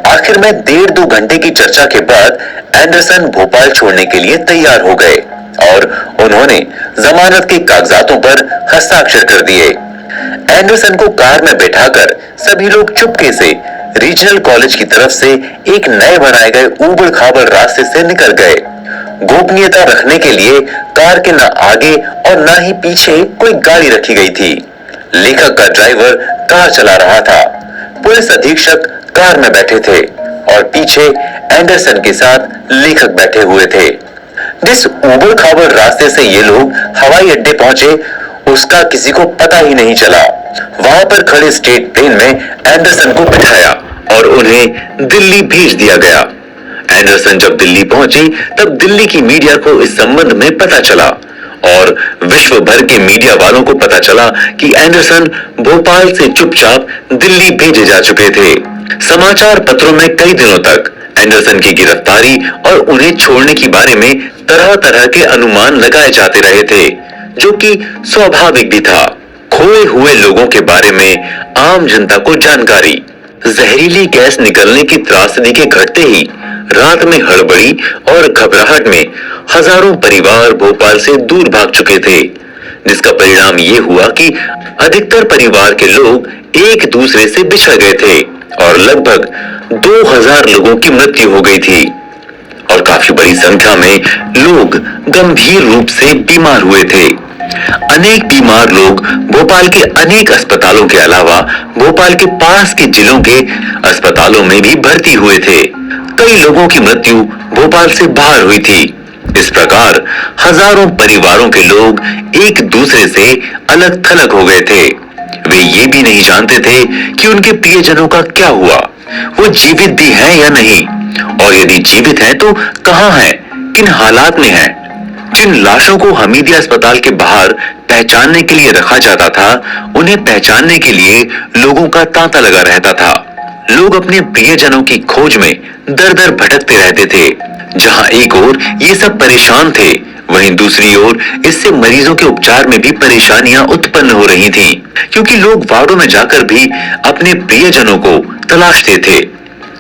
आखिर में 1.5-2 घंटे की चर्चा के बाद एंडरसन भोपाल छोड़ने के लिए तैयार हो गए और उन्होंने जमानत के कागजातों पर हस्ताक्षर कर दिए। एंडरसन को कार में बैठाकर सभी लोग चुपके से रीजनल कॉलेज की तरफ से एक नए बनाए गए ऊबड़ खाबड़ रास्ते से निकल गए। गोपनीयता रखने के लिए कार के न आगे और न ही पीछे कोई गाड़ी रखी गई थी। लेखक का ड्राइवर कार चला रहा था। पुलिस अधीक्षक कार में बैठे थे और पीछे एंडरसन के साथ लेखक बैठे हुए थे। जिस ऊबड़ खाबड़ रास्ते से ये लोग हवाई अड्डे पहुंचे, उसका किसी को पता ही नहीं चला। वहां पर खड़े स्टेट प्लेन में एंडरसन को बिठाया और उन्हें दिल्ली भेज दिया गया। एंडरसन जब दिल्ली पहुंची तब दिल्ली की मीडिया को इस संबंध में पता चला और विश्व भर के मीडिया वालों को पता चला कि एंडरसन भोपाल से चुपचाप दिल्ली भेजे जा चुके थे। समाचार पत्रों में कई दिनों तक एंडरसन की गिरफ्तारी और उन्हें छोड़ने के बारे में तरह तरह के अनुमान लगाए जाते रहे थे, जो कि स्वाभाविक भी था। खोए हुए लोगों के बारे में आम जनता को जानकारी, जहरीली गैस निकलने की त्रासदी के घटते ही रात में हड़बड़ी और घबराहट में हजारों परिवार भोपाल से दूर भाग चुके थे, जिसका परिणाम ये हुआ कि अधिकतर परिवार के लोग एक दूसरे से बिछड़ गए थे और लगभग 2000 लोगों की मृत्यु हो गई थी और काफी बड़ी संख्या में लोग गंभीर रूप से बीमार हुए थे। अनेक बीमार लोग भोपाल के अनेक अस्पतालों के अलावा भोपाल के पास के जिलों के अस्पतालों में भी भर्ती हुए थे। कई लोगों की मृत्यु भोपाल से बाहर हुई थी। इस प्रकार हजारों परिवारों के लोग एक दूसरे से अलग थलग हो गए थे। वे ये भी नहीं जानते थे कि उनके प्रियजनों का क्या हुआ, वो जीवित भी हैं या नहीं, और यदि जीवित हैं तो कहां हैं, किन हालात में हैं। जिन लाशों को हमीदिया अस्पताल के बाहर पहचानने के लिए रखा जाता था, उन्हें पहचानने के लिए लोगों का तांता लगा रहता था। लोग अपने प्रियजनों की खोज में दर दर भटकते रहते थे। जहां एक ओर ये सब परेशान थे, वहीं दूसरी ओर इससे मरीजों के उपचार में भी परेशानियां उत्पन्न हो रही थीं, क्योंकि लोग वार्डों में जाकर भी अपने प्रियजनों को तलाशते थे।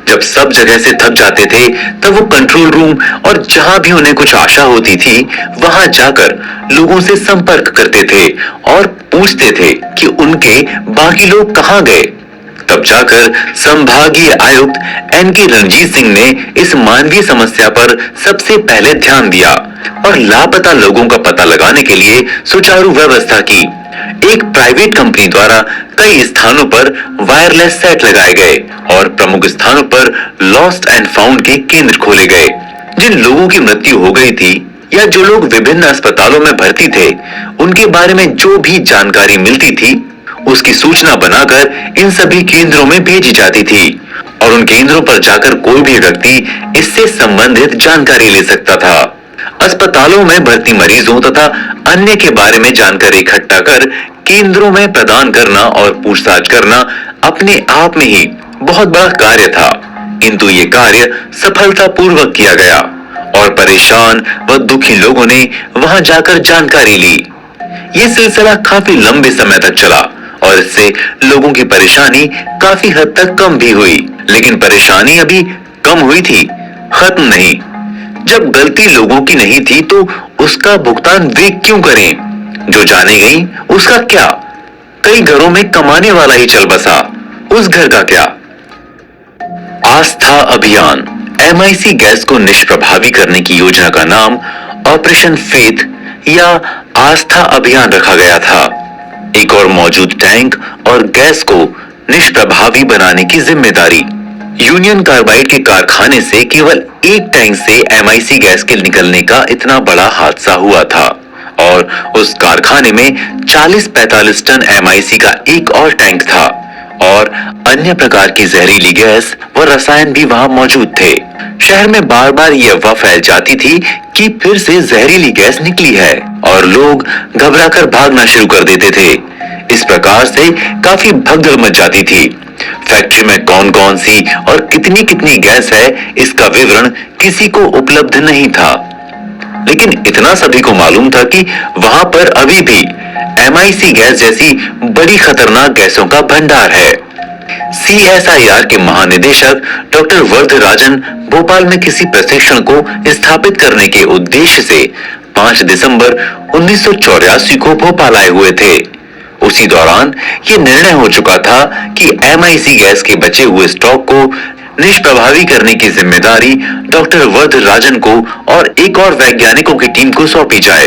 जब सब जगह से थक जाते थे तब वो कंट्रोल रूम और जहां भी उन्हें कुछ आशा होती थी, वहां जाकर लोगों से संपर्क करते थे और पूछते थे कि उनके बाकी लोग कहां गए। तब जाकर संभागीय आयुक्त एन.के. रणजीत सिंह ने इस मानवीय समस्या पर सबसे पहले ध्यान दिया और लापता लोगों का पता लगाने के लिए सुचारू व्यवस्था की। एक प्राइवेट कंपनी द्वारा कई स्थानों पर वायरलेस सेट लगाए गए और प्रमुख स्थानों पर लॉस्ट एंड फाउंड के केंद्र खोले गए। जिन लोगों की मृत्यु हो गई थी या जो लोग विभिन्न अस्पतालों में भर्ती थे, उनके बारे में जो भी जानकारी मिलती थी, उसकी सूचना बनाकर इन सभी केंद्रों में भेजी जाती थी और उन केंद्रों पर जाकर कोई भी व्यक्ति इससे संबंधित जानकारी ले सकता था। अस्पतालों में भर्ती मरीजों तथा अन्य के बारे में जानकारी इकट्ठा कर केंद्रों में प्रदान करना और पूछताछ करना अपने आप में ही बहुत बड़ा कार्य था, किंतु ये कार्य सफलतापूर्वक किया गया और परेशान व दुखी लोगों ने वहां जाकर जानकारी ली। ये सिलसिला काफी लंबे समय तक चला और इससे लोगों की परेशानी काफी हद तक कम भी हुई, लेकिन परेशानी अभी कम हुई थी, खत्म नहीं। जब गलती लोगों की नहीं थी तो उसका भुगतान वे क्यों करें? जो जाने गई उसका क्या? कई घरों में कमाने वाला ही चल बसा, उस घर का क्या? आस्था अभियान। MIC गैस को निष्प्रभावी करने की योजना का नाम ऑपरेशन फेथ या आस्था अभियान रखा गया था। एक और मौजूद टैंक और गैस को निष्प्रभावी बनाने की जिम्मेदारी यूनियन कार्बाइड के कारखाने से केवल एक टैंक से एमआईसी गैस के निकलने का इतना बड़ा हादसा हुआ था और उस कारखाने में 40-45 टन एमआईसी का एक और टैंक था और अन्य प्रकार की जहरीली गैस व रसायन भी वहां मौजूद थे। शहर में बार बार ये अफवाह फैल जाती थी कि फिर से जहरीली गैस निकली है और लोग घबराकर भागना शुरू कर देते थे। इस प्रकार से काफी भगदड़ मच जाती थी। फैक्ट्री में कौन कौन सी और कितनी कितनी गैस है, इसका विवरण किसी को उपलब्ध नहीं था, लेकिन इतना सभी को मालूम था कि वहां पर अभी भी एमआईसी गैस जैसी बड़ी खतरनाक गैसों का भंडार है। सीएसआईआर के महानिदेशक डॉक्टर वर्धराजन भोपाल में किसी प्रशिक्षण को स्थापित करने के उद्देश्य से 5 दिसंबर 1984 को भोपाल आए हुए थे। उसी दौरान ये निर्णय हो चुका था कि एमआईसी गैस के बचे हुए स्टॉक को निष्प्रभावी करने की जिम्मेदारी डॉक्टर वर्धराजन को और एक और वैज्ञानिकों की टीम को सौंपी जाए।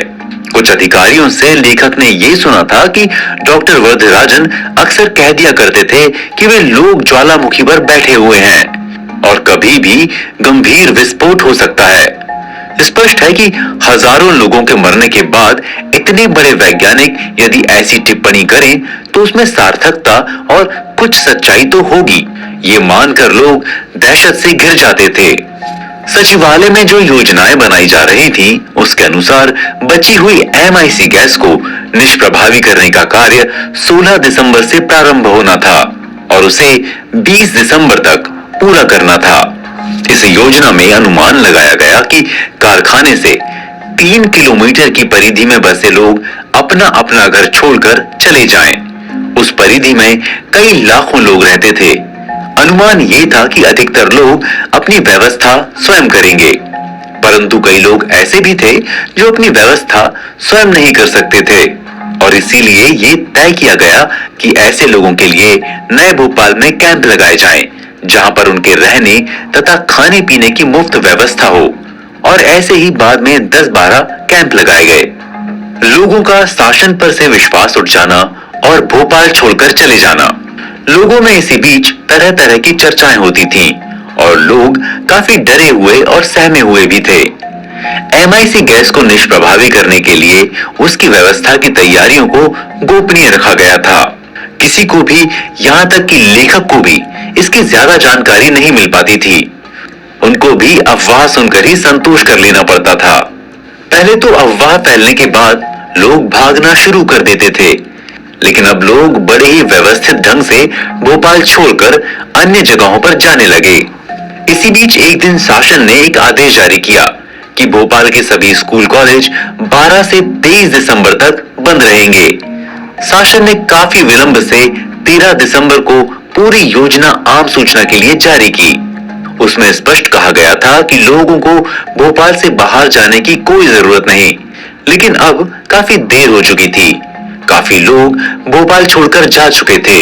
कुछ अधिकारियों से लेखक ने ये सुना था कि डॉक्टर वर्धराजन अक्सर कह दिया करते थे कि वे लोग ज्वालामुखी पर बैठे हुए हैं और कभी भी गंभीर विस्फोट हो सकता है। स्पष्ट है कि हजारों लोगों के मरने के बाद इतने बड़े वैज्ञानिक यदि ऐसी टिप्पणी करें तो उसमें सार्थकता और कुछ सच्चाई तो होगी, ये मानकर लोग दहशत से घिर जाते थे। सचिवालय में जो योजनाएं बनाई जा रही थी उसके अनुसार बची हुई एमआईसी गैस को निष्प्रभावी करने का कार्य 16 दिसंबर से प्रारंभ होना था और उसे 20 दिसंबर तक पूरा करना था। इस योजना में अनुमान लगाया गया कि कारखाने से 3 किलोमीटर की परिधि में बसे लोग अपना अपना घर छोड़कर चले जाएं। उस परिधि में कई लाखों लोग रहते थे। अनुमान ये था कि अधिकतर लोग अपनी व्यवस्था स्वयं करेंगे, परंतु कई लोग ऐसे भी थे जो अपनी व्यवस्था स्वयं नहीं कर सकते थे और इसीलिए ये तय किया गया कि ऐसे लोगों के लिए नए भोपाल में कैंप लगाए जाएं, जहां पर उनके रहने तथा खाने पीने की मुफ्त व्यवस्था हो। और ऐसे ही बाद में 10-12 कैंप लगाए गए। लोगों का शासन पर से विश्वास उठ जाना और भोपाल छोड़कर चले जाना। लोगों में इसी बीच तरह तरह की चर्चाएं होती थीं और लोग काफी डरे हुए और सहमे हुए भी थे। एमआईसी गैस को निष्प्रभावी करने के लिए उसकी व्यवस्था की तैयारियों को गोपनीय रखा गया था। किसी को भी, यहाँ तक कि लेखक को भी इसकी ज्यादा जानकारी नहीं मिल पाती थी। उनको भी अफवाह सुनकर ही संतोष कर लेना पड़ता था। पहले तो अफवाह फैलने के बाद लोग भागना शुरू कर देते थे, लेकिन अब लोग बड़े ही व्यवस्थित ढंग से भोपाल छोड़कर अन्य जगहों पर जाने लगे। इसी बीच एक दिन शासन ने एक आदेश जारी किया कि भोपाल के सभी स्कूल कॉलेज 12 से 23 दिसंबर तक बंद रहेंगे। शासन ने काफी विलंब से 13 दिसंबर को पूरी योजना आम सूचना के लिए जारी की। उसमें स्पष्ट कहा गया था कि लोगों को भोपाल से बाहर जाने की कोई जरूरत नहीं, लेकिन अब काफी देर हो चुकी थी। काफी लोग भोपाल छोड़कर जा चुके थे।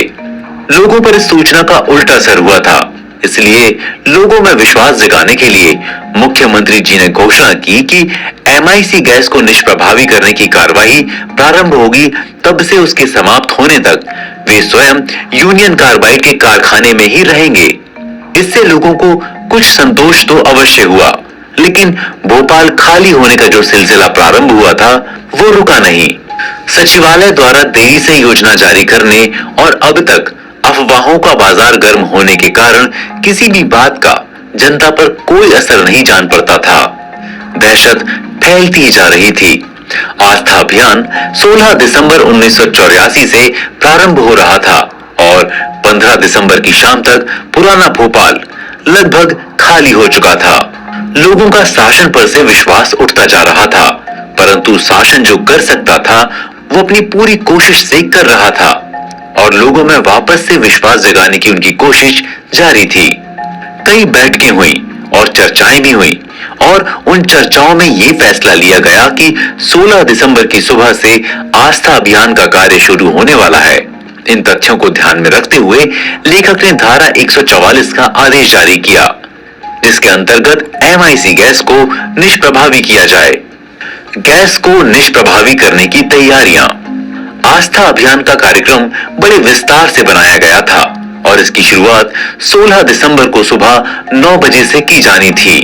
लोगों पर इस सूचना का उल्टा असर हुआ था, इसलिए लोगों में विश्वास जगाने के लिए मुख्यमंत्री जी ने घोषणा की कि एमआईसी गैस को निष्प्रभावी करने की कार्रवाई प्रारंभ होगी, तब से उसके समाप्त होने तक वे स्वयं यूनियन कार्बाइड के कारखाने में ही रहेंगे। इससे लोगों को कुछ संतोष तो अवश्य हुआ, लेकिन भोपाल खाली होने का जो सिलसिला प्रारंभ हुआ था वो रुका नहीं। सचिवालय द्वारा देरी से योजना जारी करने और अब तक अफवाहों का बाजार गर्म होने के कारण किसी भी बात का जनता पर कोई असर नहीं जान पड़ता था। दहशत फैलती जा रही थी। आस्था अभियान 16 दिसंबर 1984 से प्रारंभ हो रहा था और 15 दिसंबर की शाम तक पुराना भोपाल लगभग खाली हो चुका था। लोगों का शासन पर से विश्वास उठता जा रहा था, परंतु शासन जो कर सकता था वो अपनी पूरी कोशिश से कर रहा था और लोगों में वापस से विश्वास जगाने की उनकी कोशिश जारी थी। कई बैठकें हुई और चर्चाएं भी हुई और उन चर्चाओं में ये फैसला लिया गया कि 16 दिसंबर की सुबह से आस्था अभियान का कार्य शुरू होने वाला है। इन तथ्यों को ध्यान में रखते हुए लेखक ने धारा 144 का आदेश जारी किया, जिसके अंतर्गत एमआईसी गैस को निष्प्रभावी किया जाए। गैस को निष्प्रभावी करने की तैयारियां। आस्था अभियान का कार्यक्रम बड़े विस्तार से बनाया गया था और इसकी शुरुआत 16 दिसंबर को सुबह 9 बजे से की जानी थी।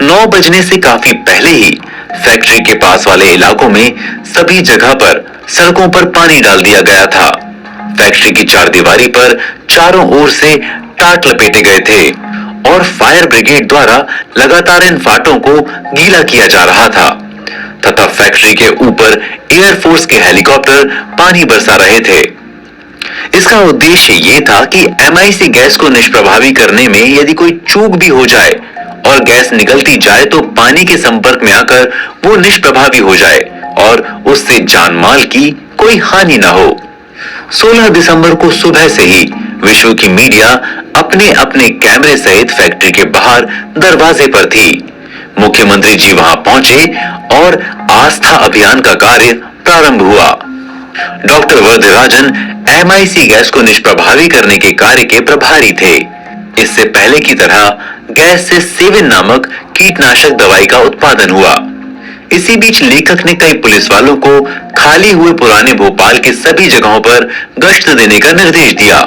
9 बजने से काफी पहले ही फैक्ट्री के पास वाले इलाकों में सभी जगह पर सड़कों पर पानी डाल दिया गया था। फैक्ट्री की चारदीवारी पर चारों ओर से टाट लपेटे गए थे और फायर ब्रिगेड द्वारा लगातार इन फाटों को गीला किया जा रहा था तथा फैक्ट्री के ऊपर एयरफोर्स के हेलीकॉप्टर पानी बरसा रहे थे। इसका उद्देश्य ये था कि MIC गैस को निष्प्रभावी करने में यदि कोई चूक भी हो जाए और गैस निकलती जाए तो पानी के संपर्क में आकर वो निष्प्रभावी हो जाए और उससे जान माल की कोई हानि न हो। 16 दिसंबर को सुबह से ही विश्व की मीडिया अपने अपने कैमरे सहित फैक्ट्री के बाहर दरवाजे पर थी। मुख्यमंत्री जी वहां पहुंचे और आस्था अभियान का कार्य प्रारंभ हुआ। डॉक्टर वर्धराजन MIC गैस को निष्प्रभावी करने के कार्य के प्रभारी थे। इससे पहले की तरह गैस से सेविन नामक कीटनाशक दवाई का उत्पादन हुआ। इसी बीच लेखक ने कई पुलिस वालों को खाली हुए पुराने भोपाल के सभी जगहों पर गश्त देने का निर्देश दिया,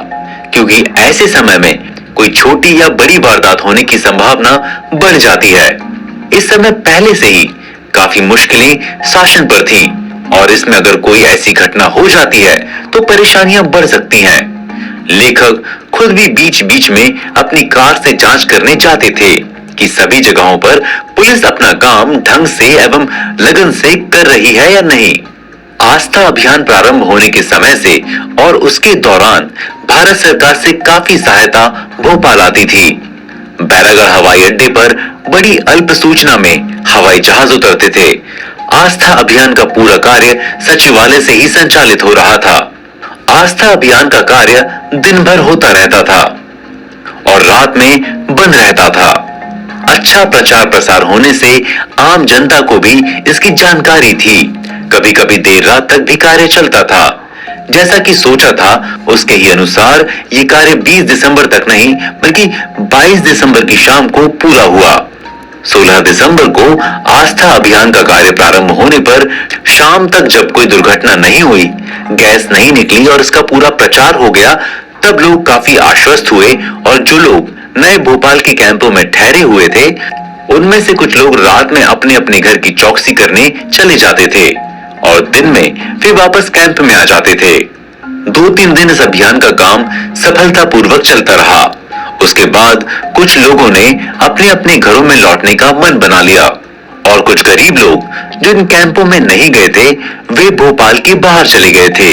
क्योंकि ऐसे समय में कोई छोटी या बड़ी वारदात होने की संभावना बढ़ जाती है। इस समय पहले से ही काफी मुश्किलें शासन पर थी और इसमें अगर कोई ऐसी घटना हो जाती है तो परेशानियां बढ़ सकती हैं। लेखक खुद भी बीच बीच में अपनी कार से जांच करने जाते थे कि सभी जगहों पर पुलिस अपना काम ढंग से एवं लगन से कर रही है या नहीं। आस्था अभियान प्रारंभ होने के समय से और उसके दौरान भारत सरकार से काफी सहायता भोपाल आती थी। बैरागढ़ हवाई अड्डे पर बड़ी अल्प सूचना में हवाई जहाज उतरते थे। आस्था अभियान का पूरा कार्य सचिवालय से ही संचालित हो रहा था। आस्था अभियान का कार्य दिन भर होता रहता था और रात में बंद रहता था। अच्छा प्रचार प्रसार होने से आम जनता को भी इसकी जानकारी थी। कभी कभी देर रात तक भी कार्य चलता था। जैसा कि सोचा था उसके ही अनुसार ये कार्य 20 दिसंबर तक नहीं बल्कि 22 दिसंबर की शाम को पूरा हुआ। 16 दिसंबर को आस्था अभियान का कार्य प्रारंभ होने पर शाम तक जब कोई दुर्घटना नहीं हुई, गैस नहीं निकली और इसका पूरा प्रचार हो गया, तब लोग काफी आश्वस्त हुए और जो लोग नए भोपाल के कैंपों में ठहरे हुए थे उनमें से कुछ लोग रात में अपने अपने घर की चौकसी करने चले जाते थे और दिन में फिर वापस कैंप में आ जाते थे। 2-3 दिन इस अभियान का काम सफलतापूर्वक चलता रहा। उसके बाद कुछ लोगों ने अपने अपने घरों में लौटने का मन बना लिया और कुछ गरीब लोग जो इन कैंपों में नहीं गए थे वे भोपाल के बाहर चले गए थे।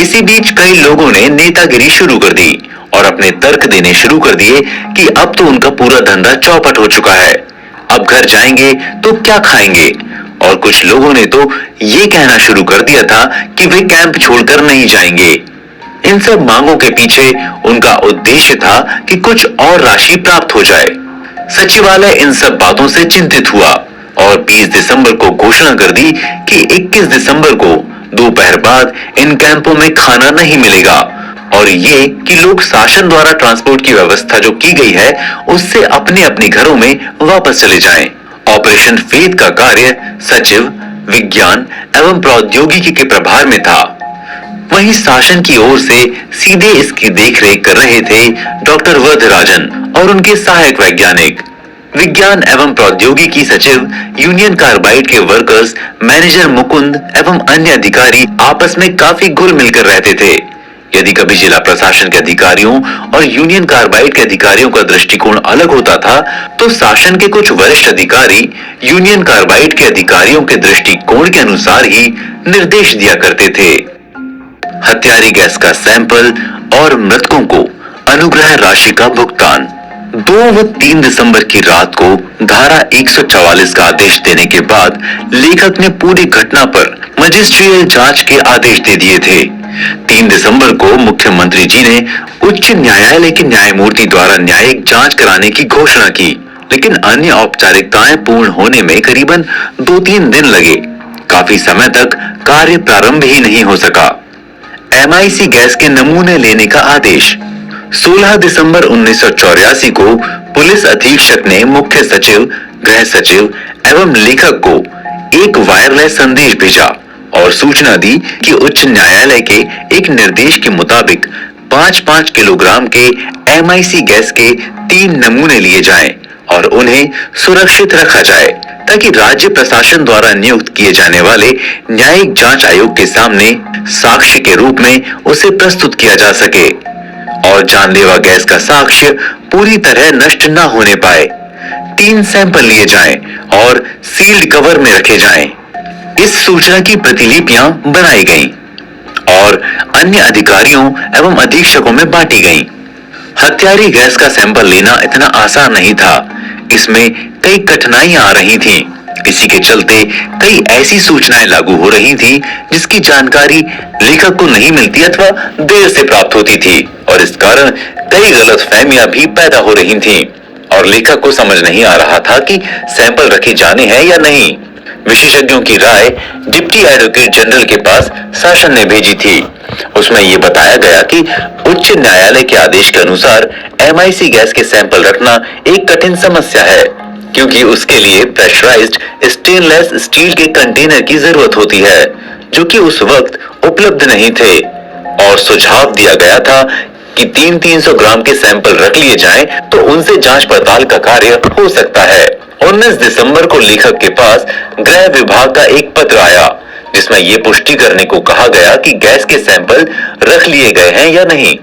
इसी बीच कई लोगों ने नेतागिरी शुरू कर दी और अपने तर्क देने शुरू कर दिए कि अब तो उनका पूरा धंधा चौपट हो चुका है, अब घर जाएंगे तो क्या खाएंगे। और कुछ लोगों ने तो ये कहना शुरू कर दिया था कि वे कैंप छोड़कर नहीं जाएंगे। इन सब मांगों के पीछे उनका उद्देश्य था कि कुछ और राशि प्राप्त हो जाए। सचिवालय इन सब बातों से चिंतित हुआ और 20 दिसंबर को घोषणा कर दी कि 21 दिसंबर को दोपहर बाद इन कैंपों में खाना नहीं मिलेगा और ये कि लोग शासन द्वारा ट्रांसपोर्ट की व्यवस्था जो की गई है उससे अपने अपने घरों में वापस चले जाएं। ऑपरेशन फेथ का कार्य सचिव विज्ञान एवं प्रौद्योगिकी के प्रभार में था। वहीं शासन की ओर से सीधे इसकी देखरेख कर रहे थे डॉक्टर वर्धराजन और उनके सहायक वैज्ञानिक। विज्ञान एवं प्रौद्योगिकी सचिव यूनियन कार्बाइड के वर्कर्स मैनेजर मुकुंद एवं अन्य अधिकारी आपस में काफी घुल मिलकर रहते थे। यदि कभी जिला प्रशासन के अधिकारियों और यूनियन कार्बाइड के अधिकारियों का दृष्टिकोण अलग होता था तो शासन के कुछ वरिष्ठ अधिकारी यूनियन कार्बाइड के अधिकारियों के दृष्टिकोण के अनुसार ही निर्देश दिया करते थे। हत्यारी गैस का सैंपल और मृतकों को अनुग्रह राशि का भुगतान। 2 व 3 दिसंबर की रात को धारा 144 का आदेश देने के बाद लेखक ने पूरी घटना पर मजिस्ट्रियल जांच के आदेश दे दिए थे। 3 दिसंबर को मुख्यमंत्री जी ने उच्च न्यायालय के न्यायमूर्ति द्वारा न्यायिक जांच कराने की घोषणा की, लेकिन अन्य औपचारिकताएं पूर्ण होने में करीबन 2-3 दिन लगे। काफी समय तक कार्य प्रारंभ ही नहीं हो सका। MIC गैस के नमूने लेने का आदेश। 16 दिसंबर 1984 को पुलिस अधीक्षक ने मुख्य सचिव, गृह सचिव एवं लेखक को एक वायरलेस संदेश भेजा और सूचना दी कि उच्च न्यायालय के एक निर्देश के मुताबिक 5-5 किलोग्राम के MIC गैस के 3 नमूने लिए जाएं और उन्हें सुरक्षित रखा जाए ताकि राज्य प्रशासन द्वारा नियुक्त किए जाने वाले न्यायिक जांच आयोग के सामने साक्ष्य के रूप में उसे प्रस्तुत किया जा सके और जानलेवा गैस का साक्ष्य पूरी तरह नष्ट न होने पाए। 3 सैंपल लिए जाएं और सील्ड कवर में रखे जाएं। इस सूचना की प्रतिलिपियां बनाई गईं और अन्य अधिकारियों एवं अधीक्षकों में बांटी गईं। हत्यारी गैस का सैंपल लेना इतना आसान नहीं था। इसमें कई कठिनाइयां आ रही थीं। इसी के चलते कई ऐसी सूचनाएं लागू हो रही थीं जिसकी जानकारी लेखक को नहीं मिलती अथवा देर से प्राप्त होती थी और इस कारण कई गलतफहमियां भी पैदा हो रही थीं और लेखक को समझ नहीं आ रहा था कि सैंपल रखे जाने हैं या नहीं। विशेषज्ञों की राय डिप्टी एडवोकेट जनरल के पास शासन ने भेजी थी। उसमें यह बताया गया कि उच्च न्यायालय के आदेश के अनुसार MIC गैस के सैंपल रखना एक कठिन समस्या है क्योंकि उसके लिए प्रेशराइज्ड स्टेनलेस स्टील के कंटेनर की जरूरत होती है जो कि उस वक्त उपलब्ध नहीं थे और सुझाव दिया गया था कि 300 ग्राम के सैंपल रख लिए जाएं तो उनसे जांच पड़ताल का कार्य हो सकता है। 19 दिसंबर को लेखक के पास गृह विभाग का एक पत्र आया जिसमें यह पुष्टि करने को कहा गया कि गैस के सैंपल रख लिए गए हैं या नहीं।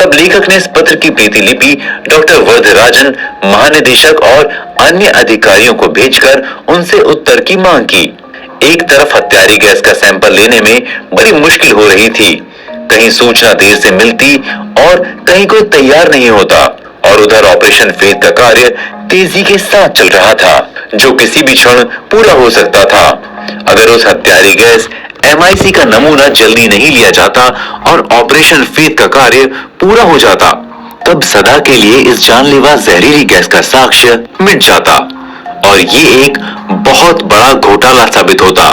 तब लेखक ने इस पत्र की प्रतिलिपि डॉक्टर वरदराजन महानिदेशक और अन्य अधिकारियों को भेजकर उनसे उत्तर की मांग की। एक तरफ हत्यारी गैस का सैंपल लेने में बड़ी मुश्किल हो रही थी, कहीं सूचना देर से मिलती और कहीं कोई तैयार नहीं होता और उधर ऑपरेशन फेथ का कार्य तेजी के साथ चल रहा था जो किसी भी क्षण पूरा हो सकता था। अगर उस हत्यारी गैस MIC का नमूना जल्दी नहीं लिया जाता और ऑपरेशन फेथ का कार्य पूरा हो जाता तब सदा के लिए इस जानलेवा जहरीली गैस का साक्ष्य मिट जाता और ये एक बहुत बड़ा घोटाला साबित होता।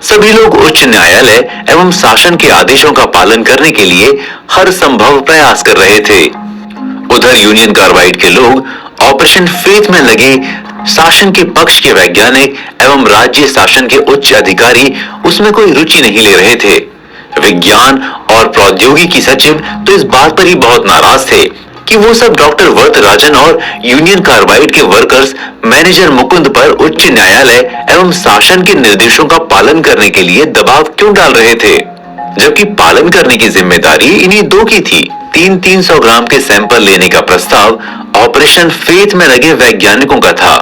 सभी लोग उच्च न्यायालय एवं शासन के आदेशों का पालन करने के लिए हर संभव प्रयास कर रहे थे। उधर यूनियन कार्बाइड के लोग ऑपरेशन फेथ में लगे शासन के पक्ष के वैज्ञानिक एवं राज्य शासन के उच्च अधिकारी उसमें कोई रुचि नहीं ले रहे थे। विज्ञान और प्रौद्योगिकी सचिव तो इस बात पर ही बहुत नाराज थे कि वो सब डॉक्टर वरदराजन और यूनियन कार्बाइड के वर्कर्स मैनेजर मुकुंद पर उच्च न्यायालय एवं शासन के निर्देशों का पालन करने के लिए दबाव क्यों डाल रहे थे, जबकि पालन करने की जिम्मेदारी इन्हीं दो की थी। 300 ग्राम के सैंपल लेने का प्रस्ताव ऑपरेशन फेथ में लगे वैज्ञानिकों का था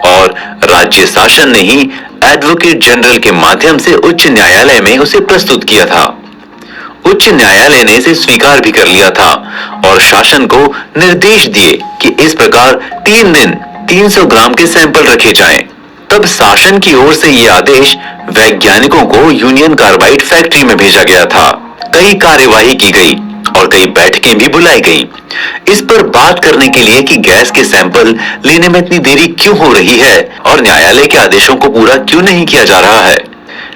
और राज्य शासन ने ही एडवोकेट जनरल के माध्यम से उच्च न्यायालय में उसे प्रस्तुत किया था। उच्च न्यायालय ने इसे स्वीकार भी कर लिया था और शासन को निर्देश दिए कि इस प्रकार 3 दिन 300 ग्राम के सैंपल रखे जाएं। तब शासन की ओर से यह आदेश वैज्ञानिकों को यूनियन कार्बाइड फैक्ट्री में भेजा गया था। कई कार्यवाही की गई और कई बैठकें भी बुलाई गईं। इस पर बात करने के लिए कि गैस के सैंपल लेने में इतनी देरी क्यों हो रही है और न्यायालय के आदेशों को पूरा क्यों नहीं किया जा रहा है।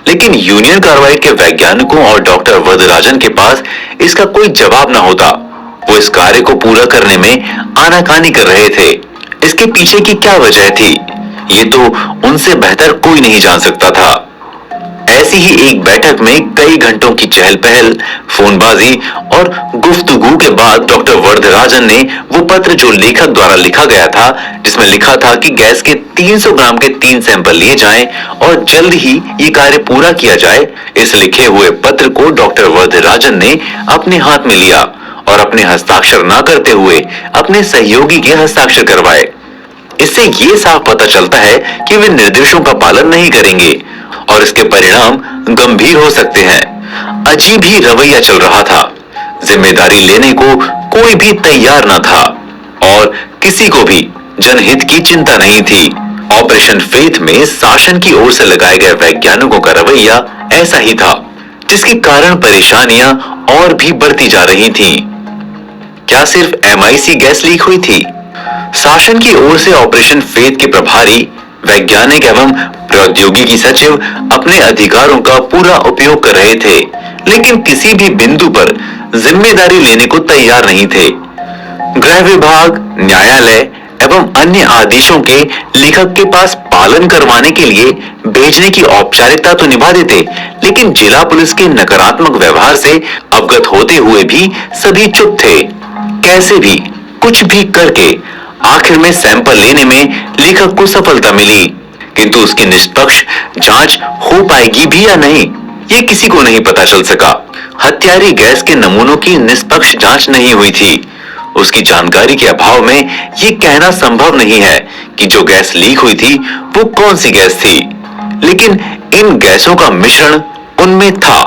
लेकिन यूनियन कार्बाइड के वैज्ञानिकों और डॉक्टर वरदराजन के पास इसका कोई जवाब न होता। वो इस कार्य को पूरा करने में आनाकानी कर रहे थे। इसके पीछे की क्या वजह थी, ये तो उनसे बेहतर कोई नहीं जान सकता था। ऐसी ही एक बैठक में कई घंटों की चहल पहल, फोनबाजी और गुफ्तगू के बाद डॉक्टर वरदराजन ने वो पत्र जो लेखक द्वारा लिखा गया था, जिसमें लिखा था कि गैस के 300 ग्राम के 3 सैंपल लिए जाएं और जल्द ही ये कार्य पूरा किया जाए, इस लिखे हुए पत्र को डॉक्टर वरदराजन ने अपने हाथ में लिया और अपने हस्ताक्षर न करते हुए अपने सहयोगी के हस्ताक्षर करवाए। इससे ये साफ पता चलता है कि वे निर्देशों का पालन नहीं करेंगे और इसके परिणाम गंभीर हो सकते हैं। अजीब ही रवैया चल रहा था। जिम्मेदारी लेने को कोई भी तैयार न था और किसी को भी जनहित की चिंता नहीं थी। ऑपरेशन फेथ में शासन की ओर से लगाए गए वैज्ञानिकों का रवैया ऐसा ही था, जिसके कारण परेशानियां और भी बढ़ती जा रही थीं। क्या सिर्फ MIC गैस लीक हुई थी? शासन की ओर से ऑपरेशन फेथ के प्रभारी वैज्ञानिक एवं प्रौद्योगिकी सचिव अपने अधिकारों का पूरा उपयोग कर रहे थे, लेकिन किसी भी बिंदु पर जिम्मेदारी लेने को तैयार नहीं थे। गृह विभाग, न्यायालय एवं अन्य आदेशों के लेखक के पास पालन करवाने के लिए भेजने की औपचारिकता तो निभा देते, लेकिन जिला पुलिस के नकारात्मक व्यवहार से अवगत होते हुए भी सभी चुप थे। कैसे भी कुछ भी करके आखिर में सैंपल लेने में लेखक को सफलता मिली, किंतु उसकी निष्पक्ष जांच हो पाएगी भी या नहीं, ये किसी को नहीं पता चल सका। हत्यारी गैस के नमूनों की निष्पक्ष जांच नहीं हुई थी। उसकी जानकारी के अभाव में ये कहना संभव नहीं है कि जो गैस लीक हुई थी वो कौन सी गैस थी, लेकिन इन गैसों का मिश्रण उनमें था।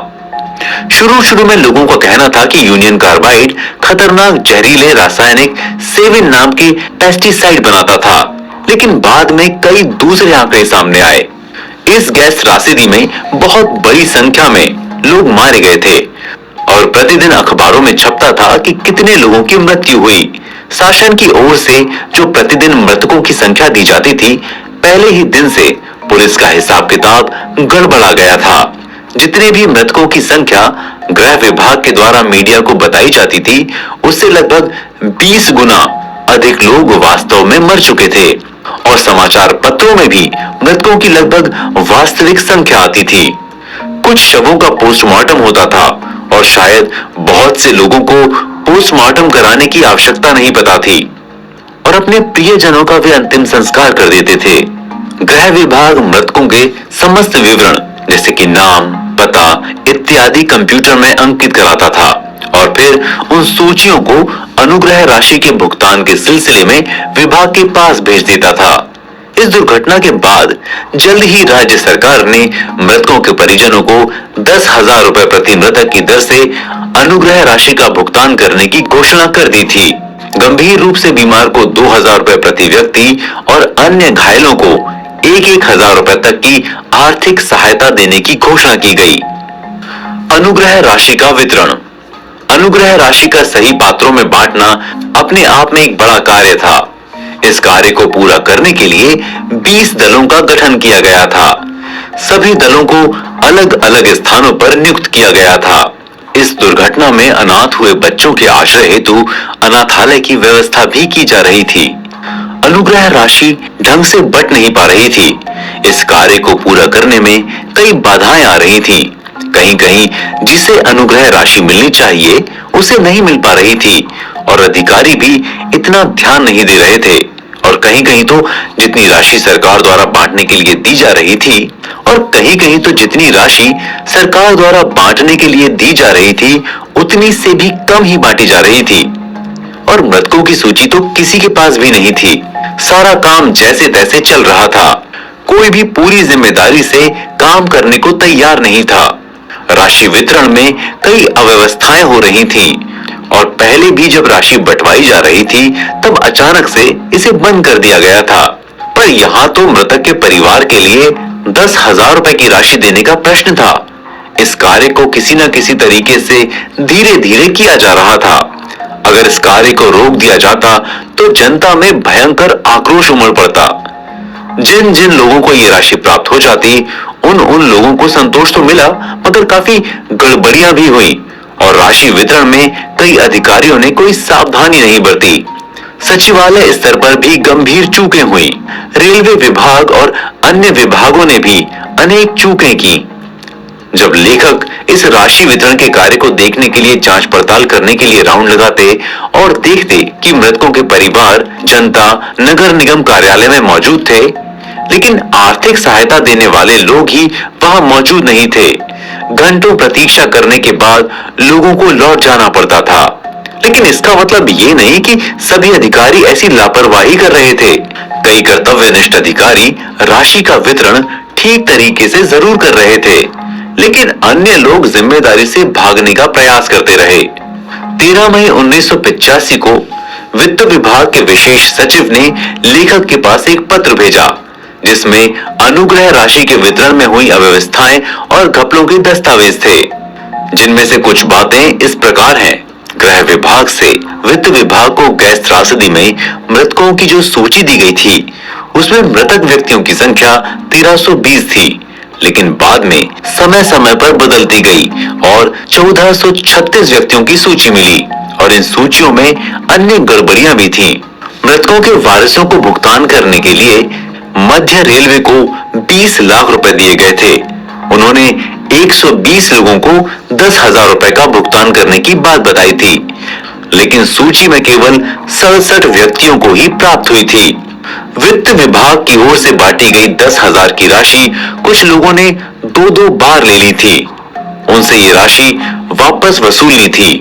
शुरू में लोगों का कहना था कि यूनियन कार्बाइड खतरनाक जहरीले रासायनिक सेविन नाम के पेस्टिसाइड बनाता था, लेकिन बाद में कई दूसरे आंकड़े सामने आए। इस गैस त्रासदी में बहुत बड़ी संख्या में लोग मारे गए थे और प्रतिदिन अखबारों में छपता था कि कितने लोगों की मृत्यु हुई। शासन की ओर से जो प्रतिदिन मृतकों की संख्या दी जाती थी, पहले ही दिन से पुलिस का हिसाब किताब गड़बड़ा गया था। जितने भी मृतकों की संख्या गृह विभाग के द्वारा मीडिया को बताई जाती थी, उससे लगभग 20 गुना अधिक लोग वास्तव में मर चुके थे और समाचार पत्रों में भी मृतकों की लगभग वास्तविक संख्या आती थी। कुछ शवों का पोस्टमार्टम होता था और शायद बहुत से लोगों को पोस्टमार्टम कराने की आवश्यकता नहीं पता थी और अपने प्रियजनों का वे अंतिम संस्कार कर देते थे। गृह विभाग मृतकों के समस्त विवरण जैसे कि नाम, पता इत्यादि कंप्यूटर में अंकित कराता था और फिर उन सूचियों को अनुग्रह राशि के भुगतान के सिलसिले में विभाग के पास भेज देता था। इस दुर्घटना के बाद जल्द ही राज्य सरकार ने मृतकों के परिजनों को 10,000 रुपए प्रति मृतक की दर से अनुग्रह राशि का भुगतान करने की घोषणा कर दी थी। गंभीर रूप से बीमार को 2,000 रुपए प्रति व्यक्ति और अन्य घायलों को 1,000 रुपए तक की आर्थिक सहायता देने की घोषणा की गई। अनुग्रह राशि का वितरण। अनुग्रह राशि का सही पात्रों में बांटना अपने आप में एक बड़ा कार्य था। इस कार्य को पूरा करने के लिए 20 दलों का गठन किया गया था। सभी दलों को अलग अलग स्थानों पर नियुक्त किया गया था। इस दुर्घटना में अनाथ हुए बच्चों के आश्रय हेतु अनाथालय की व्यवस्था भी की जा रही थी। अनुग्रह राशि ढंग से बट नहीं पा रही थी। इस कार्य को पूरा करने में कई बाधाएं आ रही थी। कहीं कहीं जिसे अनुग्रह राशि मिलनी चाहिए उसे नहीं मिल पा रही थी और अधिकारी भी इतना ध्यान नहीं दे रहे थे और कहीं कहीं तो जितनी राशि सरकार द्वारा बांटने के लिए दी जा रही थी और कहीं कहीं तो जितनी राशि सरकार द्वारा बांटने के लिए दी जा रही थी उतनी से भी कम ही बांटी जा रही थी और मृतकों की सूची तो किसी के पास भी नहीं थी। सारा काम जैसे तैसे चल रहा था। कोई भी पूरी जिम्मेदारी से काम करने को तैयार नहीं था। राशि वितरण में कई अव्यवस्थाएं हो रही थीं और पहले भी जब राशि बंटवाई जा रही थी तब अचानक से इसे बंद कर दिया गया था। पर यहाँ तो मृतक के परिवार के लिए 10,000 रुपए की राशि देने का प्रश्न था। इस कार्य को किसी न किसी तरीके से धीरे धीरे किया जा रहा था। अगर इस कार्य को रोक दिया जाता तो जनता में भयंकर आक्रोश उमड़ पड़ता। जिन जिन लोगों को ये राशि प्राप्त हो जाती उन लोगों को संतोष तो मिला, मगर काफी गड़बड़ियां भी हुई और राशि वितरण में कई अधिकारियों ने कोई सावधानी नहीं बरती। सचिवालय स्तर पर भी गंभीर चूकें हुई। रेलवे विभाग और अन्य विभागों ने भी अनेक चूकें की। जब लेखक इस राशि वितरण के कार्य को देखने के लिए जांच पड़ताल करने के लिए राउंड लगाते और देखते कि मृतकों के परिवार, जनता नगर निगम कार्यालय में मौजूद थे, लेकिन आर्थिक सहायता देने वाले लोग ही वहां मौजूद नहीं थे। घंटों प्रतीक्षा करने के बाद लोगों को लौट जाना पड़ता था। लेकिन इसका मतलब ये नहीं कि सभी अधिकारी ऐसी लापरवाही कर रहे थे। कई कर्तव्यनिष्ठ अधिकारी राशि का वितरण ठीक तरीके से जरूर कर रहे थे, लेकिन अन्य लोग जिम्मेदारी से भागने का प्रयास करते रहे। 13 मई 1985 को वित्त विभाग के विशेष सचिव ने लेखक के पास एक पत्र भेजा जिसमें अनुग्रह राशि के वितरण में हुई अव्यवस्थाएं और घपलों के दस्तावेज थे, जिनमें से कुछ बातें इस प्रकार हैं। गृह विभाग से वित्त विभाग को गैस त्रासदी में मृतकों की जो सूची दी गई थी उसमें मृतक व्यक्तियों की संख्या 1320 थी, लेकिन बाद में समय समय पर बदलती गई और 1436 व्यक्तियों की सूची मिली और इन सूचियों में अन्य गड़बड़ियां भी थीं। मृतकों के वारिसों को भुगतान करने के लिए मध्य रेलवे को 20 लाख रुपए दिए गए थे। उन्होंने 120 लोगों को 10,000 रुपए का भुगतान करने की बात बताई थी, लेकिन सूची में केवल 67 व्यक्तियों को ही प्राप्त हुई थी। वित्त विभाग की ओर से बांटी गई 10,000 की राशि कुछ लोगों ने 2-2 बार ले ली थी। उनसे ये राशि वापस वसूलनी थी,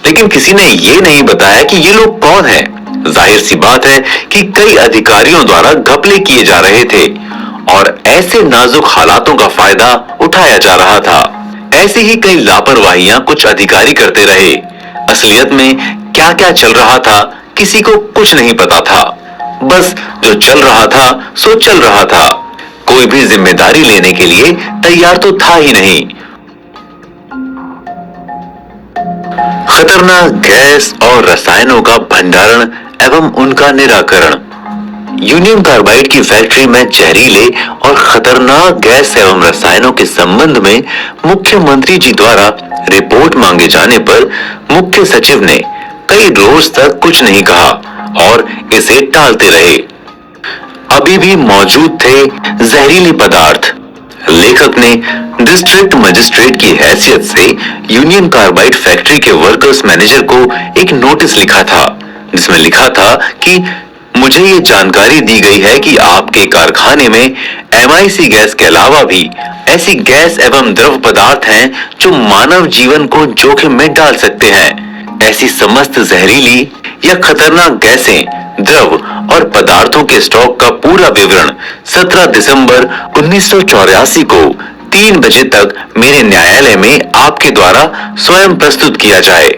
लेकिन किसी ने ये नहीं बताया कि ये लोग कौन हैं। जाहिर सी बात है कि कई अधिकारियों द्वारा घपले किए जा रहे थे और ऐसे नाजुक हालातों का फायदा उठाया जा रहा था। ऐसी ही कई लापरवाहियां कुछ अधिकारी करते रहे। असलियत में क्या क्या चल रहा था किसी को कुछ नहीं पता था। बस जो चल रहा था सो चल रहा था। कोई भी जिम्मेदारी लेने के लिए तैयार तो था ही नहीं। खतरनाक गैस और रसायनों का भंडारण एवं उनका निराकरण। यूनियन कार्बाइड की फैक्ट्री में जहरीले और खतरनाक गैस एवं रसायनों के संबंध में मुख्यमंत्री जी द्वारा रिपोर्ट मांगे जाने पर मुख्य सचिव ने कई रोज तक कुछ नहीं कहा और इसे टालते रहे। अभी भी मौजूद थे जहरीले पदार्थ। लेखक ने डिस्ट्रिक्ट मजिस्ट्रेट की हैसियत से यूनियन कार्बाइड फैक्ट्री के वर्कर्स मैनेजर को एक नोटिस लिखा था, जिसमें लिखा था कि मुझे ये जानकारी दी गई है कि आपके कारखाने में MIC गैस के अलावा भी ऐसी गैस एवं द्रव पदार्थ हैं जो मानव जीवन को जोखिम में डाल सकते हैं। ऐसी समस्त जहरीली या खतरनाक गैसें, द्रव और पदार्थों के स्टॉक का पूरा विवरण 17 दिसंबर 1984 को 3 बजे तक मेरे न्यायालय में आपके द्वारा स्वयं प्रस्तुत किया जाए।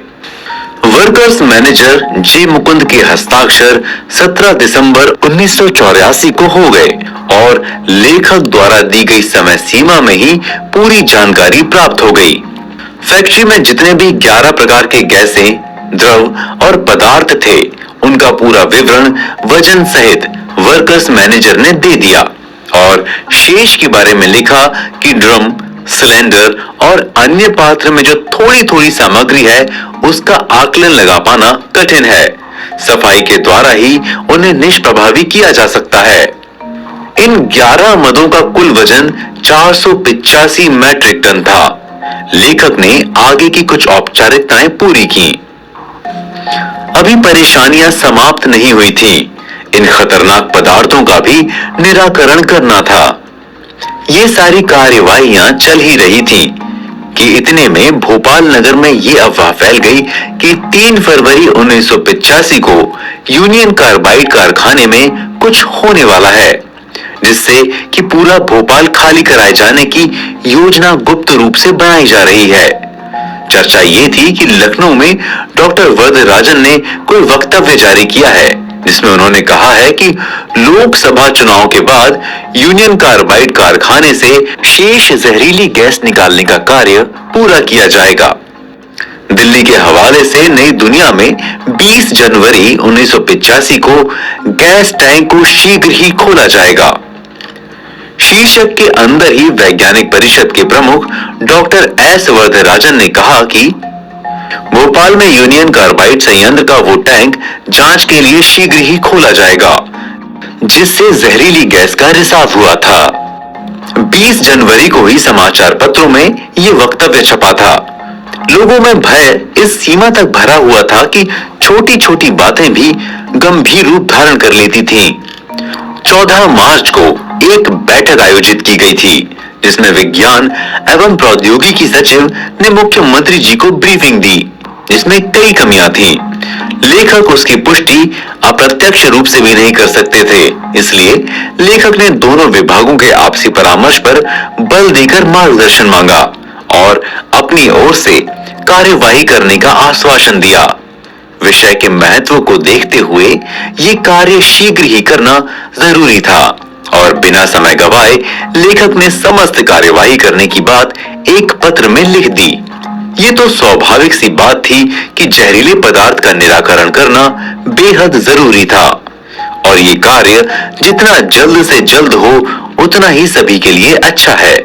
वर्कर्स मैनेजर जे मुकुंद के हस्ताक्षर 17 दिसंबर 1984 को हो गए और लेखक द्वारा दी गई समय सीमा में ही पूरी जानकारी प्राप्त हो गई। फैक्ट्री में जितने भी 11 प्रकार के गैसें, द्रव और पदार्थ थे, उनका पूरा विवरण वजन सहित वर्कर्स मैनेजर ने दे दिया और शेष के बारे में लिखा कि ड्रम, सिलेंडर और अन्य पात्र में जो थोड़ी थोड़ी सामग्री है उसका आकलन लगा पाना कठिन है। सफाई के द्वारा ही उन्हें निष्प्रभावी किया जा सकता है। इन 11 मदों का कुल वजन 485 मैट्रिक टन था। लेखक ने आगे की कुछ औपचारिकताएं पूरी की। अभी परेशानियां समाप्त नहीं हुई थी। इन खतरनाक पदार्थों का भी निराकरण करना था। ये सारी कार्यवाहियां चल ही रही थी कि इतने में भोपाल नगर में ये अफवाह फैल गई कि 3 फरवरी 1985 को यूनियन कार्बाइड कारखाने में कुछ होने वाला है, जिससे कि पूरा भोपाल खाली कराए जाने की योजना गुप्त रूप से बनाई जा रही है। चर्चा ये थी कि लखनऊ में डॉक्टर वरदराजन ने कोई वक्तव्य जारी किया है, जिसमें उन्होंने कहा है कि लोकसभा चुनाव के बाद यूनियन कार्बाइड कारखाने से शेष जहरीली गैस निकालने का कार्य पूरा किया जाएगा। दिल्ली के हवाले से नई दुनिया में 20 जनवरी 1985 को गैस टैंक को शीघ्र ही खोला जाएगा। शीर्षक के अंदर ही वैज्ञानिक परिषद के प्रमुख डॉक्टर एस वरदराजन ने कहा कि भोपाल में यूनियन कार्बाइड संयंत्र का वो टैंक जांच के लिए शीघ्र ही खोला जाएगा, जिससे जहरीली गैस का रिसाव हुआ था। 20 जनवरी को ही समाचार पत्रों में ये वक्तव्य छपा था। लोगों में भय इस सीमा तक भरा हुआ था कि छोटी छोटी बातें भी गंभीर रूप धारण कर लेती थीं। 14 मार्च को एक बैठक आयोजित की गई थी, जिसमें विज्ञान एवं प्रौद्योगिकी सचिव ने मुख्यमंत्री जी को ब्रीफिंग दी, जिसमें कई कमियां थीं। लेखक उसकी पुष्टि अप्रत्यक्ष रूप से भी नहीं कर सकते थे, इसलिए लेखक ने दोनों विभागों के आपसी परामर्श पर बल देकर मार्गदर्शन मांगा और अपनी ओर से कार्यवाही करने का आश्वासन दिया। विषय के महत्व को देखते हुए ये कार्य शीघ्र ही करना जरूरी था और बिना समय गवाए लेखक ने समस्त कार्यवाही करने की बात एक पत्र में लिख दी। ये तो स्वाभाविक सी बात थी कि जहरीले पदार्थ का निराकरण करना बेहद जरूरी था और ये कार्य जितना जल्द से जल्द हो उतना ही सभी के लिए अच्छा है।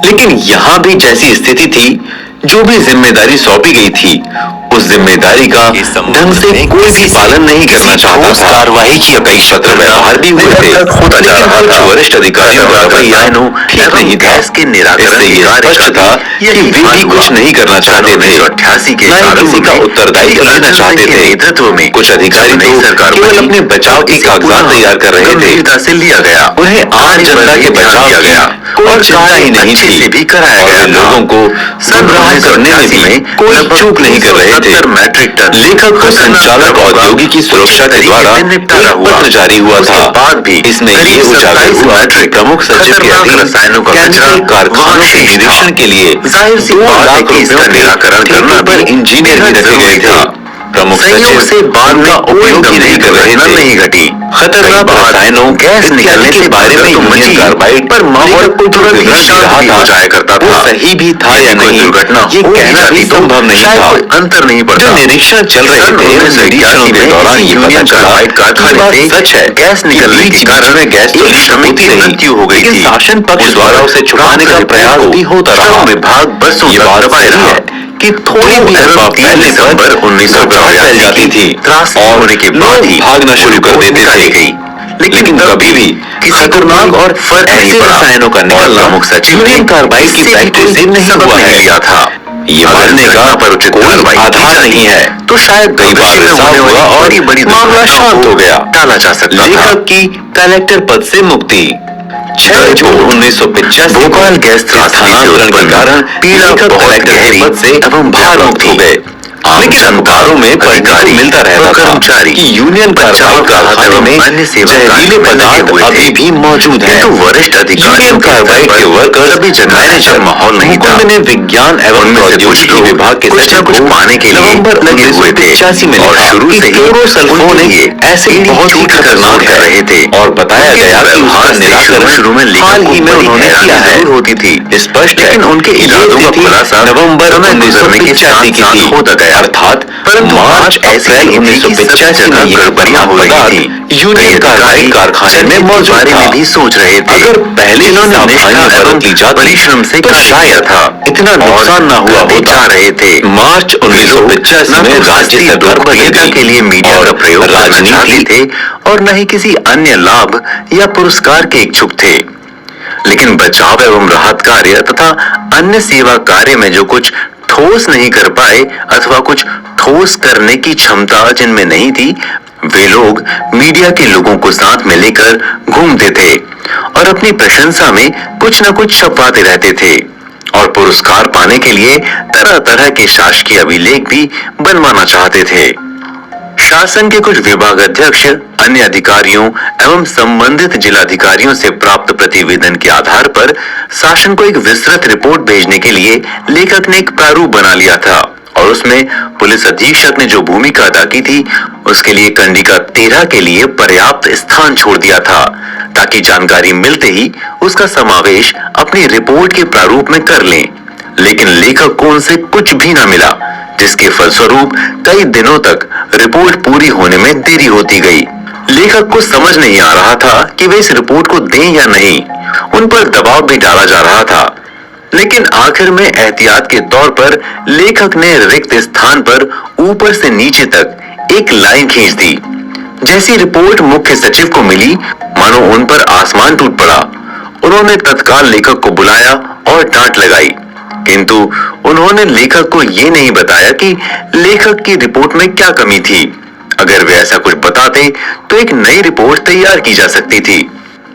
लेकिन यहां भी जैसी स्थिति थी, जो भी जिम्मेदारी सौंपी गई थी उस जिम्मेदारी का ढंग से कोई भी पालन नहीं करना चाहता था। कार्रवाई की अपेक्षा पत्र व्यवहार भी हुए थे, होता जा रहा था। वरिष्ठ अधिकारियों का रवैया ठीक नहीं था। इसके निराकरण से यह स्पष्ट था कि वे भी कुछ नहीं करना चाहते थे, 1988 के किसी का उत्तरदायित्व लेना चाहते थे। नेतृत्व में कुछ अधिकारी तो केवल अपने बचाव के कागजात तैयार कर रहे थे से लिया गया। उन्हें आम जनता के बचाव गया और चिंता ही नहीं थी भी कराया गया। लोगों को गुमराह करने में कोई चूक नहीं कर रहे थे। मैट्रिक टन लेखक को संचालक औद्योगिकी सुरक्षा के द्वारा एक पत्र जारी हुआ था। बाद भी इसमें ये उजागर हुआ कि प्रमुख सचिव के अधीन केमिकल कारखानों के निरीक्षण के लिए 2 लाख रुपयों के निराकरण करना पर इंजीनियर भी रखे गए थे। प्रमुख सचिव से बाद में उपयोग ही नहीं कर रहे थे। नहीं घटी खतरनाक रसायनों गैस निकलने के बारे में यूनियन कार्बाइड पर माहौल को तुरंत ही शांत हो जाया करता था। सही भी था या नहीं दुर्घटना ये कहना भी संभव नहीं था। अंतर नहीं पड़ता। जो निरीक्षण चल रहे थे निरीक्षणों के दौरान ये पता चला कारखाने सच है गैस निकलने के कारण गैस तो श्रमिक की मृत्यु हो गई थी। शासन पक्ष द्वारा उसे छुपाने का प्रयास भी होता रहा। विभाग बरसों तक दबाए रहा कि थोड़ी भी अफवाह फैलने पर 1950 फैल जाती थी और होने के बाद ही भागना शुरू कर देते थे। लेकिन कभी भी खतरनाक और ऐसे रसायनों का निकलना यूनियन कार्बाइड की फैक्ट्री से नहीं हुआ है था। ये मानने का पर उचित कोई आधार नहीं है तो शायद कई बार ऐसा हुआ और बड़ी मामला शांत हो गया, टाला जा सकता था। लेखक की कलेक्टर पद से मुक्ति 6 जून 1985 भोपाल गैस स्थानांतरण के कारण लेखक कलेक्टर पद से भार मुक्त हो गए। लेकिन अखबारों में पढ़ने मिलता रहता था कि यूनियन कार्बाइड कारखाने में जहरीले पदार्थ अभी भी मौजूद हैं। तो वरिष्ठ यूनियन कार्बाइड के वर्कर्स मैनेजर माहौल नहीं था। ने विज्ञान एवं प्रौद्योगिकी विभाग के सचिव को पाने के लिए नवंबर 1985 में लिखा शुरू से क्लोरोसल्फोन ऐसे बहुत ही खतरनाक कर रहे थे और बताया गया कि उसका निराकरण शुरू में हाल ही में उन्होंने किया है होती थी स्पष्ट है। लेकिन उनके इरादों का खुलासा नवंबर 1985 की थी होता गया अर्थात मार्च अप्रैल 1985 में यह पदार्थ यूनियन कार्बाइड कारखाने में मौजूद था। भी सोच रहे थे अगर पहले सावधानियां बरत ली जाती परिश्रम से तो शायद था इतना नुकसान न हुआ होता रहे थे। मार्च 1985 में राज्य सरकार प्रतिनिधिता के लिए मीडिया का प्रयोग राजनीति थे और न ही किसी अन्य लाभ या पुरस्कार के इच्छुक थे। लेकिन बचाव एवं राहत कार्य तथा अन्य सेवा कार्य में जो कुछ ठोस नहीं कर पाए अथवा कुछ ठोस करने की क्षमता जिनमें नहीं थी वे लोग मीडिया के लोगों को साथ में लेकर घूमते थे और अपनी प्रशंसा में कुछ न कुछ छपवाते रहते थे और पुरस्कार पाने के लिए तरह तरह के शासकीय अभिलेख भी बनवाना चाहते थे। शासन के कुछ विभाग अध्यक्ष अन्य अधिकारियों एवं संबंधित जिलाधिकारियों से प्राप्त प्रतिवेदन के आधार पर शासन को एक विस्तृत रिपोर्ट भेजने के लिए लेखक ने एक प्रारूप बना लिया था और उसमें पुलिस अधीक्षक ने जो भूमिका अदा की थी उसके लिए कंडिका 13 के लिए पर्याप्त स्थान छोड़ दिया था ताकि जानकारी मिलते ही उसका समावेश अपनी रिपोर्ट के प्रारूप में कर लें। लेकिन लेखक को उनसे कुछ भी न मिला जिसके फलस्वरूप कई दिनों तक रिपोर्ट पूरी होने में देरी होती गई। लेखक को समझ नहीं आ रहा था कि वे इस रिपोर्ट को दें या नहीं। उन पर दबाव भी डाला जा रहा था। लेकिन आखिर में एहतियात के तौर पर लेखक ने रिक्त स्थान पर ऊपर से नीचे तक एक लाइन खींच दी। जैसी रिपोर्ट मुख्य सचिव को मिली मानो उन पर आसमान टूट पड़ा। उन्होंने तत्काल लेखक को बुलाया और डांट लगाई, किंतु उन्होंने लेखक को ये नहीं बताया कि लेखक की रिपोर्ट में क्या कमी थी। अगर वे ऐसा कुछ बताते तो एक नई रिपोर्ट तैयार की जा सकती थी।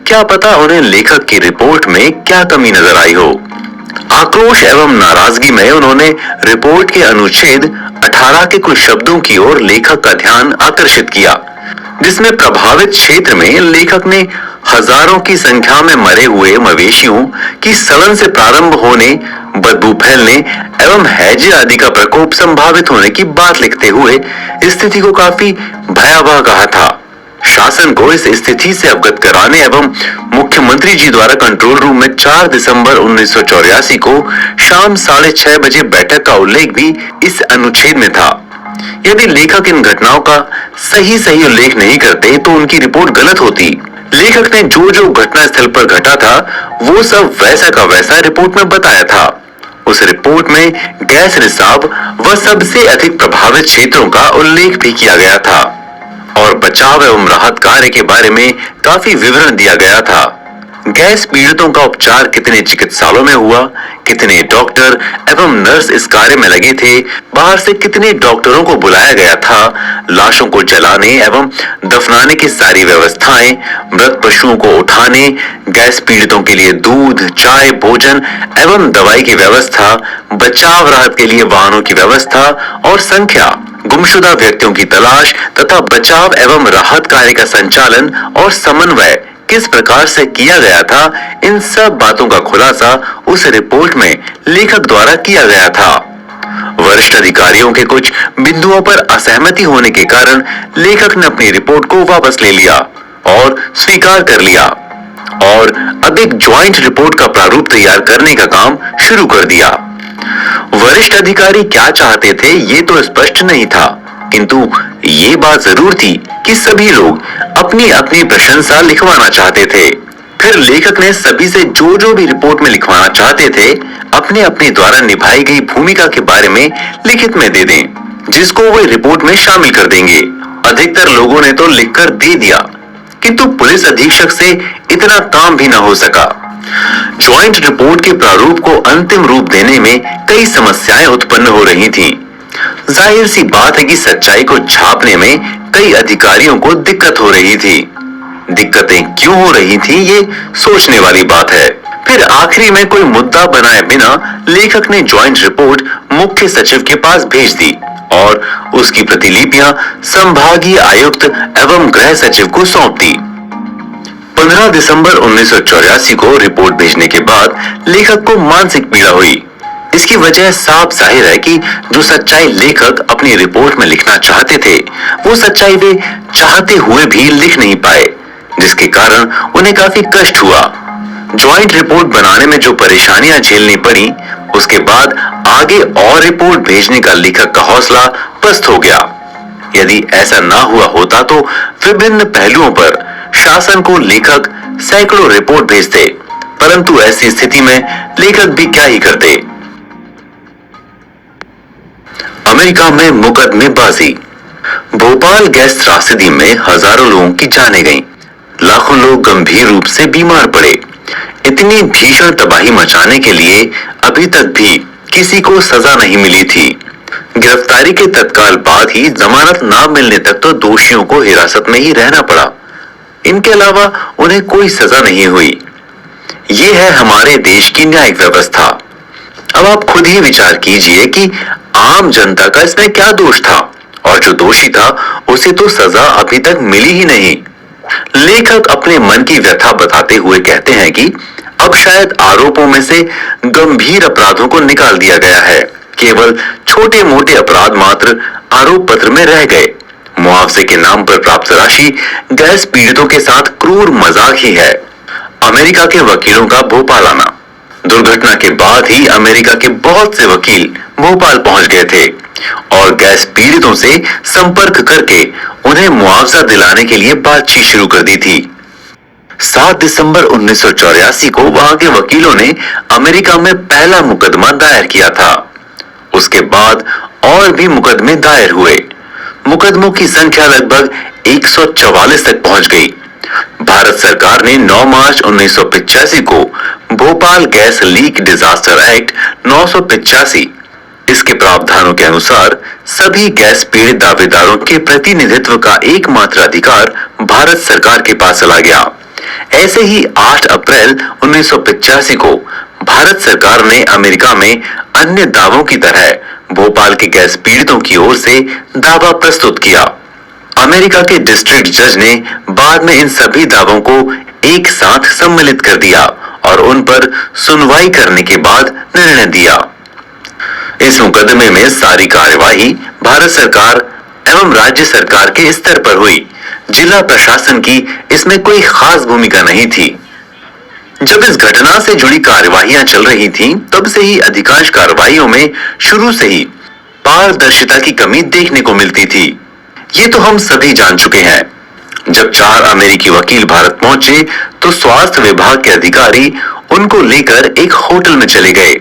क्या पता उन्हें लेखक की रिपोर्ट में क्या कमी नजर आई हो। आक्रोश एवं नाराजगी में उन्होंने रिपोर्ट के अनुच्छेद 18 के कुछ शब्दों की ओर लेखक का ध्यान आकर्षित किया, जिसमें प्रभावित क्षेत्र में लेखक ने हजारों की संख्या में मरे हुए मवेशियों की सड़न से प्रारंभ होने, बदबू फैलने एवं हैजे आदि का प्रकोप संभावित होने की बात लिखते हुए स्थिति को काफी भयावह कहा था। शासन को इस स्थिति से अवगत कराने एवं मुख्यमंत्री जी द्वारा कंट्रोल रूम में 4 दिसंबर 1984 को शाम 6:30 बजे बैठक का उल्लेख भी इस अनुच्छेद में था। यदि लेखक इन घटनाओं का सही उल्लेख नहीं करते तो उनकी रिपोर्ट गलत होती। लेखक ने जो घटना स्थल पर घटा था वो सब वैसा का वैसा रिपोर्ट में बताया था। उस रिपोर्ट में गैस रिसाव व सबसे अधिक प्रभावित क्षेत्रों का उल्लेख भी किया गया था और बचाव एवं राहत कार्य के बारे में काफी विवरण दिया गया था। गैस पीड़ितों का उपचार कितने चिकित्सालयों में हुआ, कितने डॉक्टर एवं नर्स इस कार्य में लगे थे, बाहर से कितने डॉक्टरों को बुलाया गया था, लाशों को जलाने एवं दफनाने की सारी व्यवस्थाएं, मृत पशुओं को उठाने, गैस पीड़ितों के लिए दूध, चाय, भोजन एवं दवाई की व्यवस्था, बचाव राहत के लिए वाहनों की व्यवस्था और संख्या, गुमशुदा व्यक्तियों की तलाश तथा बचाव एवं राहत कार्य का संचालन और समन्वय किस प्रकार से किया गया था, इन सब बातों का खुलासा उस रिपोर्ट में लेखक द्वारा किया गया था। वरिष्ठ अधिकारियों के कुछ बिंदुओं पर असहमति होने के कारण लेखक ने अपनी रिपोर्ट को वापस ले लिया और स्वीकार कर लिया और अब एक ज्वाइंट रिपोर्ट का प्रारूप तैयार करने का काम शुरू कर दिया। वरिष्ठ अधिकारी क्या चाहते थे ये तो स्पष्ट नहीं था, किंतु ये बात जरूर थी कि सभी लोग अपनी अपनी प्रशंसा लिखवाना चाहते थे। फिर लेखक ने सभी से जो जो भी रिपोर्ट में लिखवाना चाहते थे अपने अपने द्वारा निभाई गई भूमिका के बारे में लिखित में दे दें, जिसको वे रिपोर्ट में शामिल कर देंगे। अधिकतर लोगों ने तो लिखकर दे दिया, किंतु पुलिस अधीक्षक से इतना काम भी न हो सका। ज्वाइंट रिपोर्ट के प्रारूप को अंतिम रूप देने में कई समस्याएं उत्पन्न हो रही थीं। जाहिर सी बात है कि सच्चाई को छापने में कई अधिकारियों को दिक्कत हो रही थी। दिक्कतें क्यों हो रही थी ये सोचने वाली बात है। फिर आखिरी में कोई मुद्दा बनाए बिना लेखक ने ज्वाइंट रिपोर्ट मुख्य सचिव के पास भेज दी और उसकी प्रतिलिपियां संभागीय आयुक्त एवं गृह सचिव को सौंप दी। 15 दिसंबर 1984 को रिपोर्ट भेजने के बाद लेखक को मानसिक पीड़ा हुई। इसकी वजह साफ जाहिर है कि जो सच्चाई लेखक अपनी रिपोर्ट में लिखना चाहते थे वो सच्चाई वे चाहते हुए भी लिख नहीं पाए, जिसके कारण उन्हें काफी कष्ट हुआ। ज्वाइंट रिपोर्ट बनाने में जो परेशानियां झेलनी पड़ी, उसके बाद आगे और रिपोर्ट भेजने का लेखक का हौसला पस्त हो गया। यदि ऐसा ना हुआ होता तो विभिन्न पहलुओं पर शासन को लेखक सैकड़ों रिपोर्ट भेजते, परंतु ऐसी स्थिति में लेखक भी क्या ही करते। अमेरिका में मुकदमेबाजी। भोपाल गैस त्रासदी में हजारों लोगों की जानें गईं, लाखों लोग गंभीर रूप से बीमार पड़े। इतनी भीषण तबाही मचाने के लिए अभी तक भी किसी को सजा नहीं मिली थी। गिरफ्तारी के तत्काल बाद ही जमानत ना मिलने तक तो दोषियों को हिरासत में ही रहना पड़ा। इनके अलावा उन्हें कोई सजा नहीं हुई। ये है हमारे देश की न्यायिक व्यवस्था। अब आप खुद ही विचार कीजिए कि आम जनता का इसमें क्या दोष था, और जो दोषी था उसे तो सजा अभी तक मिली ही नहीं। लेखक अपने मन की व्यथा बताते हुए कहते हैं कि अब शायद आरोपों में से गंभीर अपराधों को निकाल दिया गया है, केवल छोटे मोटे अपराध मात्र आरोप पत्र में रह गए। मुआवजे के नाम पर प्राप्त राशि गैस पीड़ितों के साथ क्रूर मजाक ही है। अमेरिका के वकीलों का भोपाल आना। दुर्घटना के बाद ही अमेरिका के बहुत से वकील भोपाल पहुंच गए थे और गैस पीड़ितों से संपर्क करके उन्हें मुआवजा दिलाने के लिए बातचीत शुरू कर दी थी। 7 दिसंबर 1984 को वहां के वकीलों ने अमेरिका में पहला मुकदमा दायर किया था। उसके बाद और भी मुकदमे दायर हुए। मुकदमों की संख्या लगभग 144 तक पहुंच गई। भारत सरकार ने 9 मार्च 1985 को Bhopal gas leak disaster act 985 इसके प्रावधानों के अनुसार सभी गैस पीड़ित दावेदारों के प्रतिनिधित्व का एकमात्र अधिकार भारत सरकार के पास चला गया। ऐसे ही 8 अप्रैल 1985 को भारत सरकार ने अमेरिका में अन्य दावों की तरह भोपाल के गैस पीड़ितों की ओर से दावा प्रस्तुत किया। अमेरिका के डिस्ट्रिक्ट जज ने बाद में इन सभी दावों को एक साथ सम्मिलित कर दिया और उन पर सुनवाई करने के बाद निर्णय दिया। इस मुकदमे में सारी कार्यवाही भारत सरकार एवं राज्य सरकार के स्तर पर हुई। जिला प्रशासन की इसमें कोई खास भूमिका नहीं थी। जब इस घटना से जुड़ी कार्यवाहियां चल रही थीं, तब से ही अधिकांश कार्यवाहियों में शुरू से ही पारदर्शिता की कमी देखने को मिलती थी। ये तो हम सभी जान चुके हैं। जब 4 अमेरिकी वकील भारत पहुंचे तो स्वास्थ्य विभाग के अधिकारी उनको लेकर एक होटल में चले गए,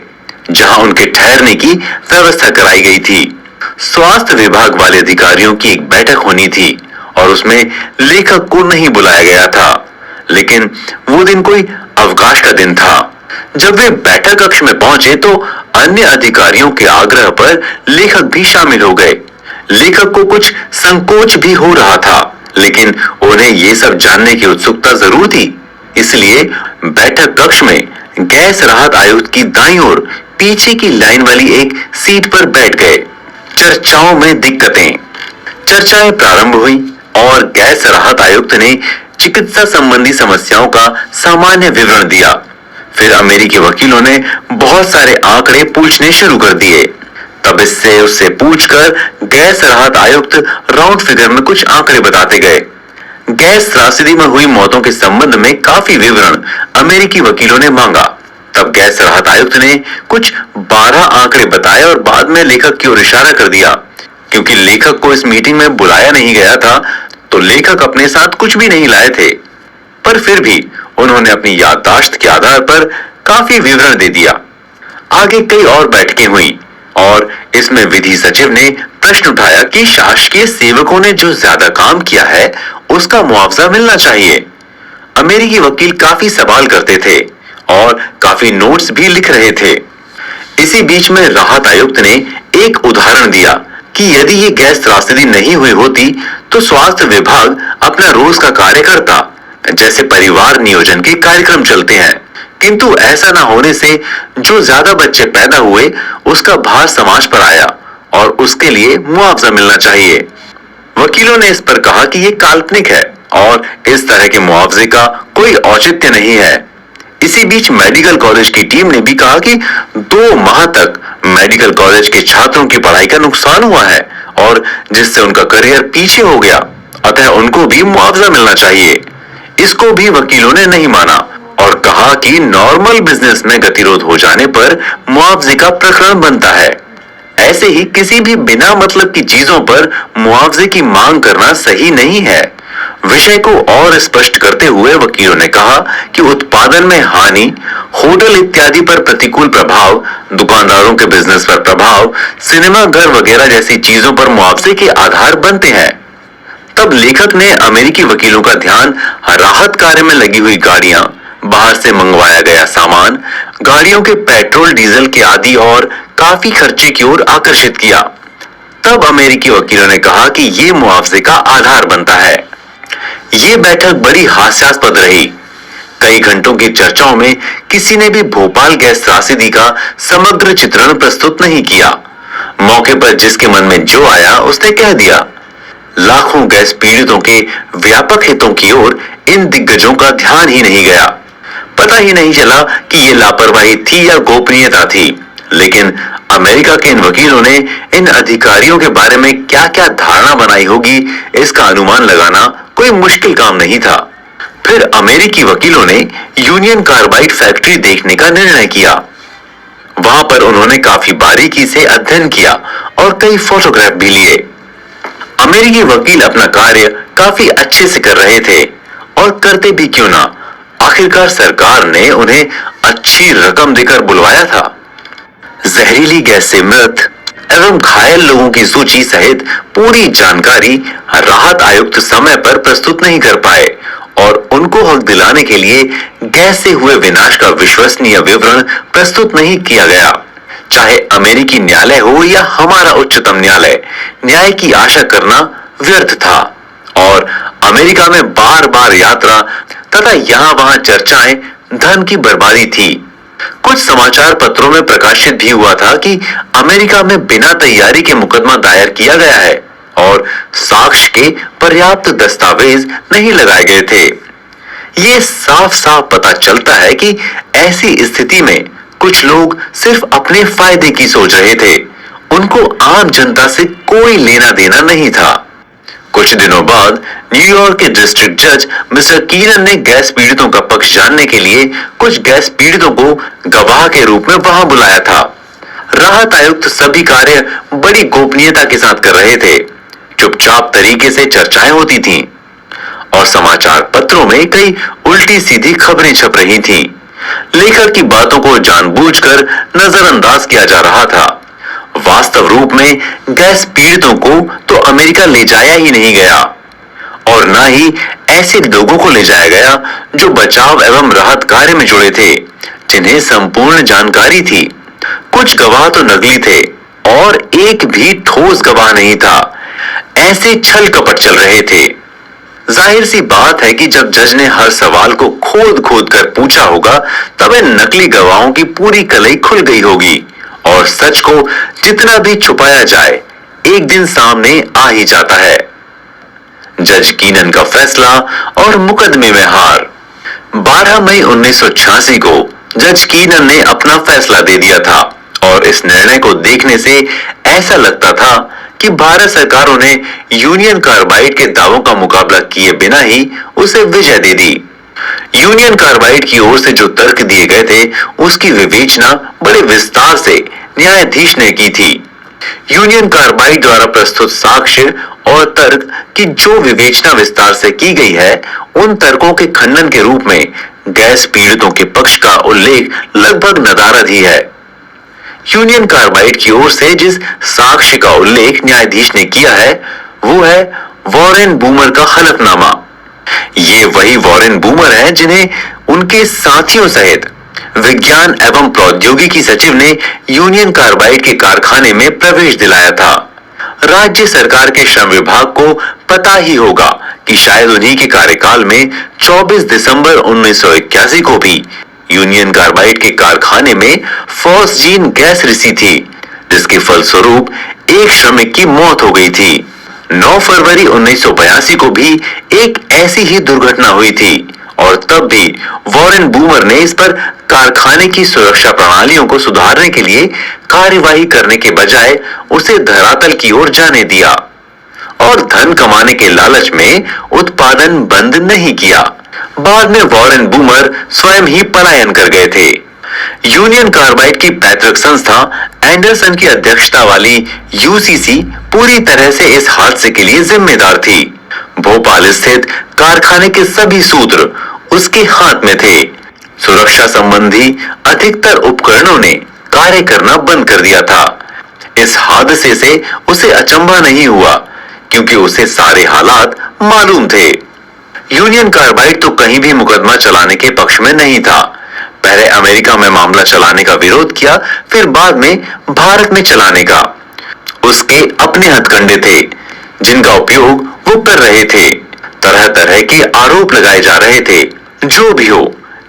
जहां उनके ठहरने की व्यवस्था कराई गई थी। स्वास्थ्य विभाग वाले अधिकारियों की एक बैठक होनी थी और उसमें लेखक को नहीं बुलाया गया था, लेकिन वो दिन कोई अवकाश का दिन था। जब वे बैठक कक्ष में पहुंचे तो अन्य अधिकारियों के आग्रह पर लेखक भी शामिल हो गए। लेखक को कुछ संकोच भी हो रहा था, लेकिन उन्हें ये सब जानने की उत्सुकता जरूर थी। इसलिए बैठक कक्ष में गैस राहत आयुक्त की दाईं ओर पीछे की लाइन वाली एक सीट पर बैठ गए। चर्चाओं में दिक्कतें। चर्चाएं प्रारंभ हुई और गैस राहत आयुक्त ने चिकित्सा संबंधी समस्याओं का सामान्य विवरण दिया। फिर अमेरिकी वकीलों ने बहुत सारे आंकड़े पूछने शुरू कर दिए। तब इससे उससे पूछकर गैस राहत आयुक्त राउंड फिगर में कुछ आंकड़े बताते गए। गैस त्रासदी में हुई मौतों के संबंध में काफी विवरण अमेरिकी वकीलों ने मांगा। तब गैस राहत आयुक्त ने कुछ 12 आंकड़े बताए और बाद में लेखक की ओर इशारा कर दिया। क्योंकि लेखक को इस मीटिंग में बुलाया नहीं गया था, तो लेखक अपने साथ कुछ भी नहीं लाए थे, पर फिर भी उन्होंने अपनी याददाश्त के आधार पर काफी विवरण दे दिया। आगे कई और बैठकें हुई और इसमें विधि सचिव ने प्रश्न उठाया कि शासकीय सेवकों ने जो ज्यादा काम किया है उसका मुआवजा मिलना चाहिए। अमेरिकी वकील काफी सवाल करते थे और काफी नोट्स भी लिख रहे थे। इसी बीच में राहत आयुक्त ने एक उदाहरण दिया कि यदि ये गैस त्रासदी नहीं हुई होती तो स्वास्थ्य विभाग अपना रोज का कार्य करता, जैसे परिवार नियोजन के कार्यक्रम चलते हैं। किंतु ऐसा ना होने से जो ज्यादा बच्चे पैदा हुए उसका भार समाज पर आया और उसके लिए मुआवजा मिलना चाहिए। वकीलों ने इस पर कहा कि यह काल्पनिक है और इस तरह के मुआवजे का कोई औचित्य नहीं है। इसी बीच मेडिकल कॉलेज की टीम ने भी कहा कि 2 माह तक मेडिकल कॉलेज के छात्रों की पढ़ाई का नुकसान हुआ है और जिससे उनका करियर पीछे हो गया, अतः उनको भी मुआवजा मिलना चाहिए। इसको भी वकीलों ने नहीं माना और कहा कि नॉर्मल बिजनेस में गतिरोध हो जाने पर मुआवजे का प्रकरण बनता है। ऐसे ही किसी भी बिना मतलब की चीजों पर मुआवजे की मांग करना सही नहीं है। विषय को और स्पष्ट करते हुए वकीलों ने कहा कि उत्पादन में हानि, होटल इत्यादि पर प्रतिकूल प्रभाव, दुकानदारों के बिजनेस पर प्रभाव, सिनेमा घर वगैरह जैसी चीजों पर मुआवजे के आधार बनते हैं। तब लेखक ने अमेरिकी वकीलों का ध्यान राहत कार्य में लगी हुई गाड़ियां, बाहर से मंगवाया गया सामान, गाड़ियों के पेट्रोल डीजल के आदि और काफी खर्चे की ओर आकर्षित किया। तब अमेरिकी वकीलों ने कहा कि ये मुआवजे का आधार बनता है। ये बैठक बड़ी हास्यास्पद रही। कई घंटों की चर्चाओं में किसी ने भी भोपाल गैस त्रासदी का समग्र चित्रण प्रस्तुत नहीं किया। मौके पर जिसके मन में जो आया उसने कह दिया। लाखों गैस पीड़ितों के व्यापक हितों की ओर इन दिग्गजों का ध्यान ही नहीं गया। पता ही नहीं चला कि ये लापरवाही थी या गोपनीयता थी, लेकिन अमेरिका के इन वकीलों ने इन अधिकारियों के बारे में क्या क्या धारणा बनाई होगी, इसका अनुमान लगाना कोई मुश्किल काम नहीं था। फिर अमेरिकी वकीलों ने यूनियन कार्बाइड फैक्ट्री देखने का निर्णय किया। वहां पर उन्होंने काफी बारीकी से अध्ययन किया और कई फोटोग्राफ भी लिए। अमेरिकी वकील अपना कार्य काफी अच्छे से कर रहे थे और करते भी क्यों ना, आखिरकार सरकार ने उन्हें अच्छी रकम देकर बुलवाया था। जहरीली गैस से मृत एवं घायल लोगों की सूची सहित पूरी जानकारी राहत आयुक्त समय पर प्रस्तुत नहीं कर पाए और उनको हक दिलाने के लिए गैस से हुए विनाश का विश्वसनीय विवरण प्रस्तुत नहीं किया गया। चाहे अमेरिकी न्यायालय हो या हमारा उच्चतम न्यायालय, न्याय की आशा करना व्यर्थ था और अमेरिका में बार बार यात्रा तथा यहाँ वहां चर्चाएं धन की बर्बादी थी। कुछ समाचार पत्रों में प्रकाशित भी हुआ था कि अमेरिका में बिना तैयारी के मुकदमा दायर किया गया है और साक्ष्य के पर्याप्त दस्तावेज नहीं लगाए गए थे। ये साफ साफ पता चलता है कि ऐसी स्थिति में कुछ लोग सिर्फ अपने फायदे की सोच रहे थे, उनको आम जनता से कोई लेना देना नहीं था। कुछ दिनों बाद न्यूयॉर्क के डिस्ट्रिक्ट जज मिस्टर कीनन ने गैस पीड़ितों का पक्ष जानने के लिए कुछ गैस पीड़ितों को गवाह के रूप में वहां बुलाया था। राहत आयुक्त सभी कार्य बड़ी गोपनीयता के साथ कर रहे थे। चुपचाप तरीके से चर्चाएं होती थीं और समाचार पत्रों में कई उल्टी सीधी खबरें छप रही थीं। लेखक की बातों को जानबूझकर नजरअंदाज किया जा रहा था। वास्तव रूप में गैस पीड़ितों को तो अमेरिका ले जाया ही नहीं गया और न ही ऐसे लोगों को ले जाया गया जो बचाव एवं राहत कार्य में जुड़े थे, जिन्हें संपूर्ण जानकारी थी। कुछ गवाह तो नकली थे और एक भी ठोस गवाह नहीं था। ऐसे छल कपट चल रहे थे। जाहिर सी बात है कि जब जज ने हर सवाल को खोद खोद कर पूछा होगा, तब इन नकली गवाहों की पूरी कलई खुल गई होगी और सच को जितना भी छुपाया जाए, एक दिन सामने आ ही जाता है। जज कीनन का फैसला और मुकदमे में हार। 12 मई 1986 को जज कीनन ने अपना फैसला दे दिया था और इस निर्णय को देखने से ऐसा लगता था कि भारत सरकारों ने यूनियन कार्बाइड के दावों का मुकाबला किए बिना ही उसे विजय दे दी। यूनियन कार्बाइड की ओर से जो तर्क दिए गए थे, उसकी विवेचना बड़े विस्तार से न्यायाधीश ने की थी। यूनियन कार्बाइड द्वारा प्रस्तुत साक्ष्य और तर्क की जो विवेचना विस्तार से की गई है, उन तर्कों के खंडन के रूप में गैस पीड़ितों के पक्ष का उल्लेख लगभग नदारद ही है। यूनियन कार्बाइड की ओर से जिस साक्ष्य का उल्लेख न्यायाधीश ने किया है, वो है वॉरेन बूमर का हलफनामा। ये वही वॉरेन बूमर है जिन्हें उनके साथियों सहित विज्ञान एवं प्रौद्योगिकी सचिव ने यूनियन कार्बाइड के कारखाने में प्रवेश दिलाया था। राज्य सरकार के श्रम विभाग को पता ही होगा कि शायद उन्हीं के कार्यकाल में 24 दिसंबर 1981 को भी यूनियन कार्बाइड के कारखाने में फॉस्जीन गैस रिसी थी, जिसके फलस्वरूप एक श्रमिक की मौत हो गई थी। 9 फरवरी 1982 को भी एक ऐसी ही दुर्घटना हुई थी और तब भी वॉरेन बूमर ने इस पर कारखाने की सुरक्षा प्रणालियों को सुधारने के लिए कार्यवाही करने के बजाय उसे धरातल की ओर जाने दिया और धन कमाने के लालच में उत्पादन बंद नहीं किया। बाद में वॉरेन बूमर स्वयं ही पलायन कर गए थे। यूनियन कार्बाइड की पैतृक संस्था एंडरसन की अध्यक्षता वाली यूसीसी पूरी तरह से इस हादसे के लिए जिम्मेदार थी। भोपाल स्थित कारखाने के सभी सूत्र उसके हाथ में थे। सुरक्षा संबंधी अधिकतर उपकरणों ने कार्य करना बंद कर दिया था। इस हादसे से उसे अचंभा नहीं हुआ, क्योंकि उसे सारे हालात मालूम थे। यूनियन कार्बाइड तो कहीं भी मुकदमा चलाने के पक्ष में नहीं था। पहले अमेरिका में मामला चलाने का विरोध किया, फिर बाद में भारत में चलाने का। उसके अपने हथकंडे थे, जिनका उपयोग वो कर रहे थे। तरह तरह के आरोप लगाए जा रहे थे। जो भी हो,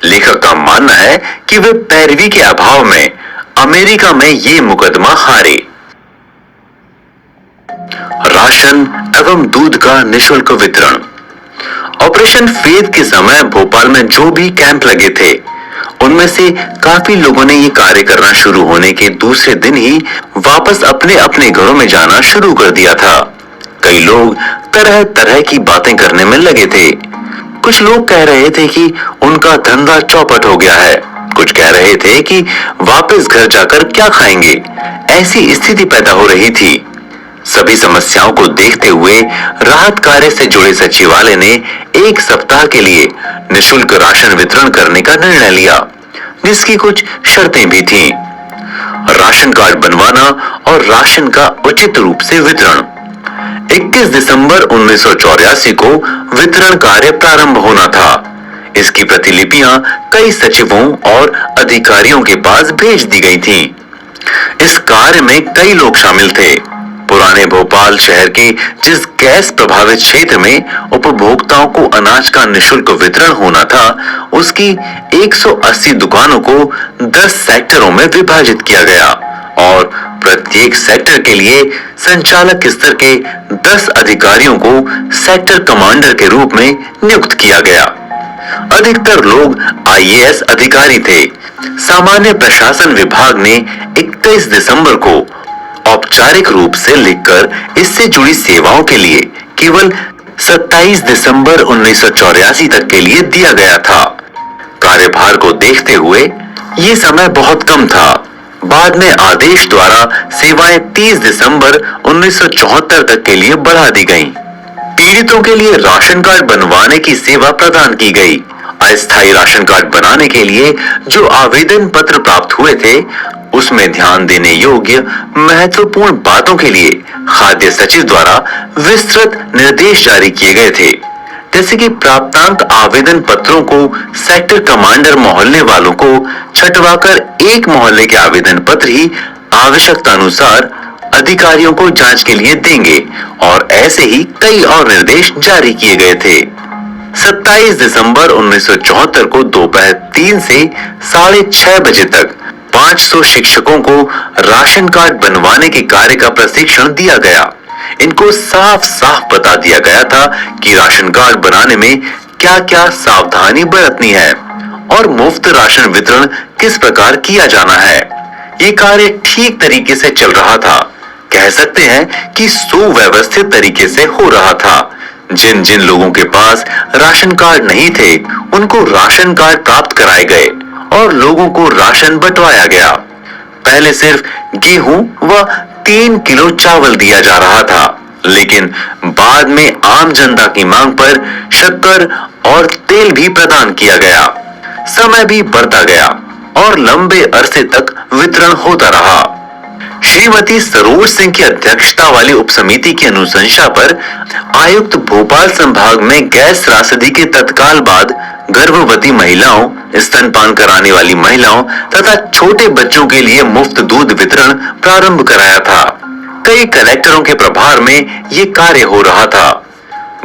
लेखक का मानना है कि वे पैरवी के अभाव में अमेरिका में ये मुकदमा हारे। राशन एवं दूध का निःशुल्क वितरण। ऑपरेशन फेद के समय भोपाल में जो भी कैंप लगे थे, उनमें से काफी लोगों ने ये कार्य करना शुरू होने के दूसरे दिन ही वापस अपने अपने घरों में जाना शुरू कर दिया था। कई लोग तरह तरह की बातें करने में लगे थे। कुछ लोग कह रहे थे कि उनका धंधा चौपट हो गया है, कुछ कह रहे थे कि वापस घर जाकर क्या खाएंगे। ऐसी स्थिति पैदा हो रही थी। सभी समस्याओं को देखते हुए राहत कार्य से जुड़े सचिवालय ने 1 सप्ताह के लिए निःशुल्क राशन वितरण करने का निर्णय लिया, जिसकी कुछ शर्तें भी थीं। राशन कार्ड बनवाना और राशन का उचित रूप से वितरण। 21 दिसंबर 1984 को वितरण कार्य प्रारंभ होना था। इसकी प्रतिलिपियां कई सचिवों और अधिकारियों के पास भेज दी गई थीं। इस कार्य में कई लोग शामिल थे। पुराने भोपाल शहर के जिस गैस प्रभावित क्षेत्र में उपभोक्ताओं को अनाज का निःशुल्क वितरण होना था, उसकी 180 दुकानों को 10 सेक्टरों में विभाजित किया गया और प्रत्येक सेक्टर के लिए संचालक स्तर के 10 अधिकारियों को सेक्टर कमांडर के रूप में नियुक्त किया गया। अधिकतर लोग आईएएस अधिकारी थे। सामान्य प्रशासन विभाग ने 21 दिसंबर को औपचारिक रूप से लिखकर इससे जुड़ी सेवाओं के लिए केवल 27 दिसंबर 1984 तक के लिए दिया गया था। कार्यभार को देखते हुए ये समय बहुत कम था। बाद में आदेश द्वारा सेवाएं 30 दिसंबर 1974 तक के लिए बढ़ा दी गईं। पीड़ितों के लिए राशन कार्ड बनवाने की सेवा प्रदान की गई। अस्थायी राशन कार्ड बनाने के लिए जो आवेदन पत्र प्राप्त हुए थे, उसमें ध्यान देने योग्य महत्वपूर्ण बातों के लिए खाद्य सचिव द्वारा विस्तृत निर्देश जारी किए गए थे, जैसे कि प्राप्तांक आवेदन पत्रों को सेक्टर कमांडर मोहल्ले वालों को छंटवाकर एक मोहल्ले के आवेदन पत्र ही आवश्यकता अनुसार अधिकारियों को जांच के लिए देंगे, और ऐसे ही कई और निर्देश जारी किए गए थे। 27 दिसंबर 1974 को दोपहर 3 से 6:30 बजे तक 500 शिक्षकों को राशन कार्ड बनवाने के कार्य का प्रशिक्षण दिया गया। इनको साफ साफ बता दिया गया था कि राशन कार्ड बनाने में क्या क्या सावधानी बरतनी है और मुफ्त राशन वितरण किस प्रकार किया जाना है। ये कार्य ठीक तरीके से चल रहा था, कह सकते हैं कि सुव्यवस्थित तरीके से हो रहा था। जिन जिन लोगों के पास राशन कार्ड नहीं थे, उनको राशन कार्ड प्राप्त कराए गए और लोगों को राशन बंटवाया गया। पहले सिर्फ गेहूं व 3 किलो चावल दिया जा रहा था, लेकिन बाद में आम जनता की मांग पर शक्कर और तेल भी प्रदान किया गया। समय भी बढ़ता गया और लंबे अरसे तक वितरण होता रहा। श्रीमती सरोज सिंह की अध्यक्षता वाली उपसमिति की अनुशंसा पर आयुक्त भोपाल संभाग में गैस त्रासदी के तत्काल बाद गर्भवती महिलाओं, स्तनपान कराने वाली महिलाओं तथा छोटे बच्चों के लिए मुफ्त दूध वितरण प्रारंभ कराया था। कई कलेक्टरों के प्रभार में ये कार्य हो रहा था।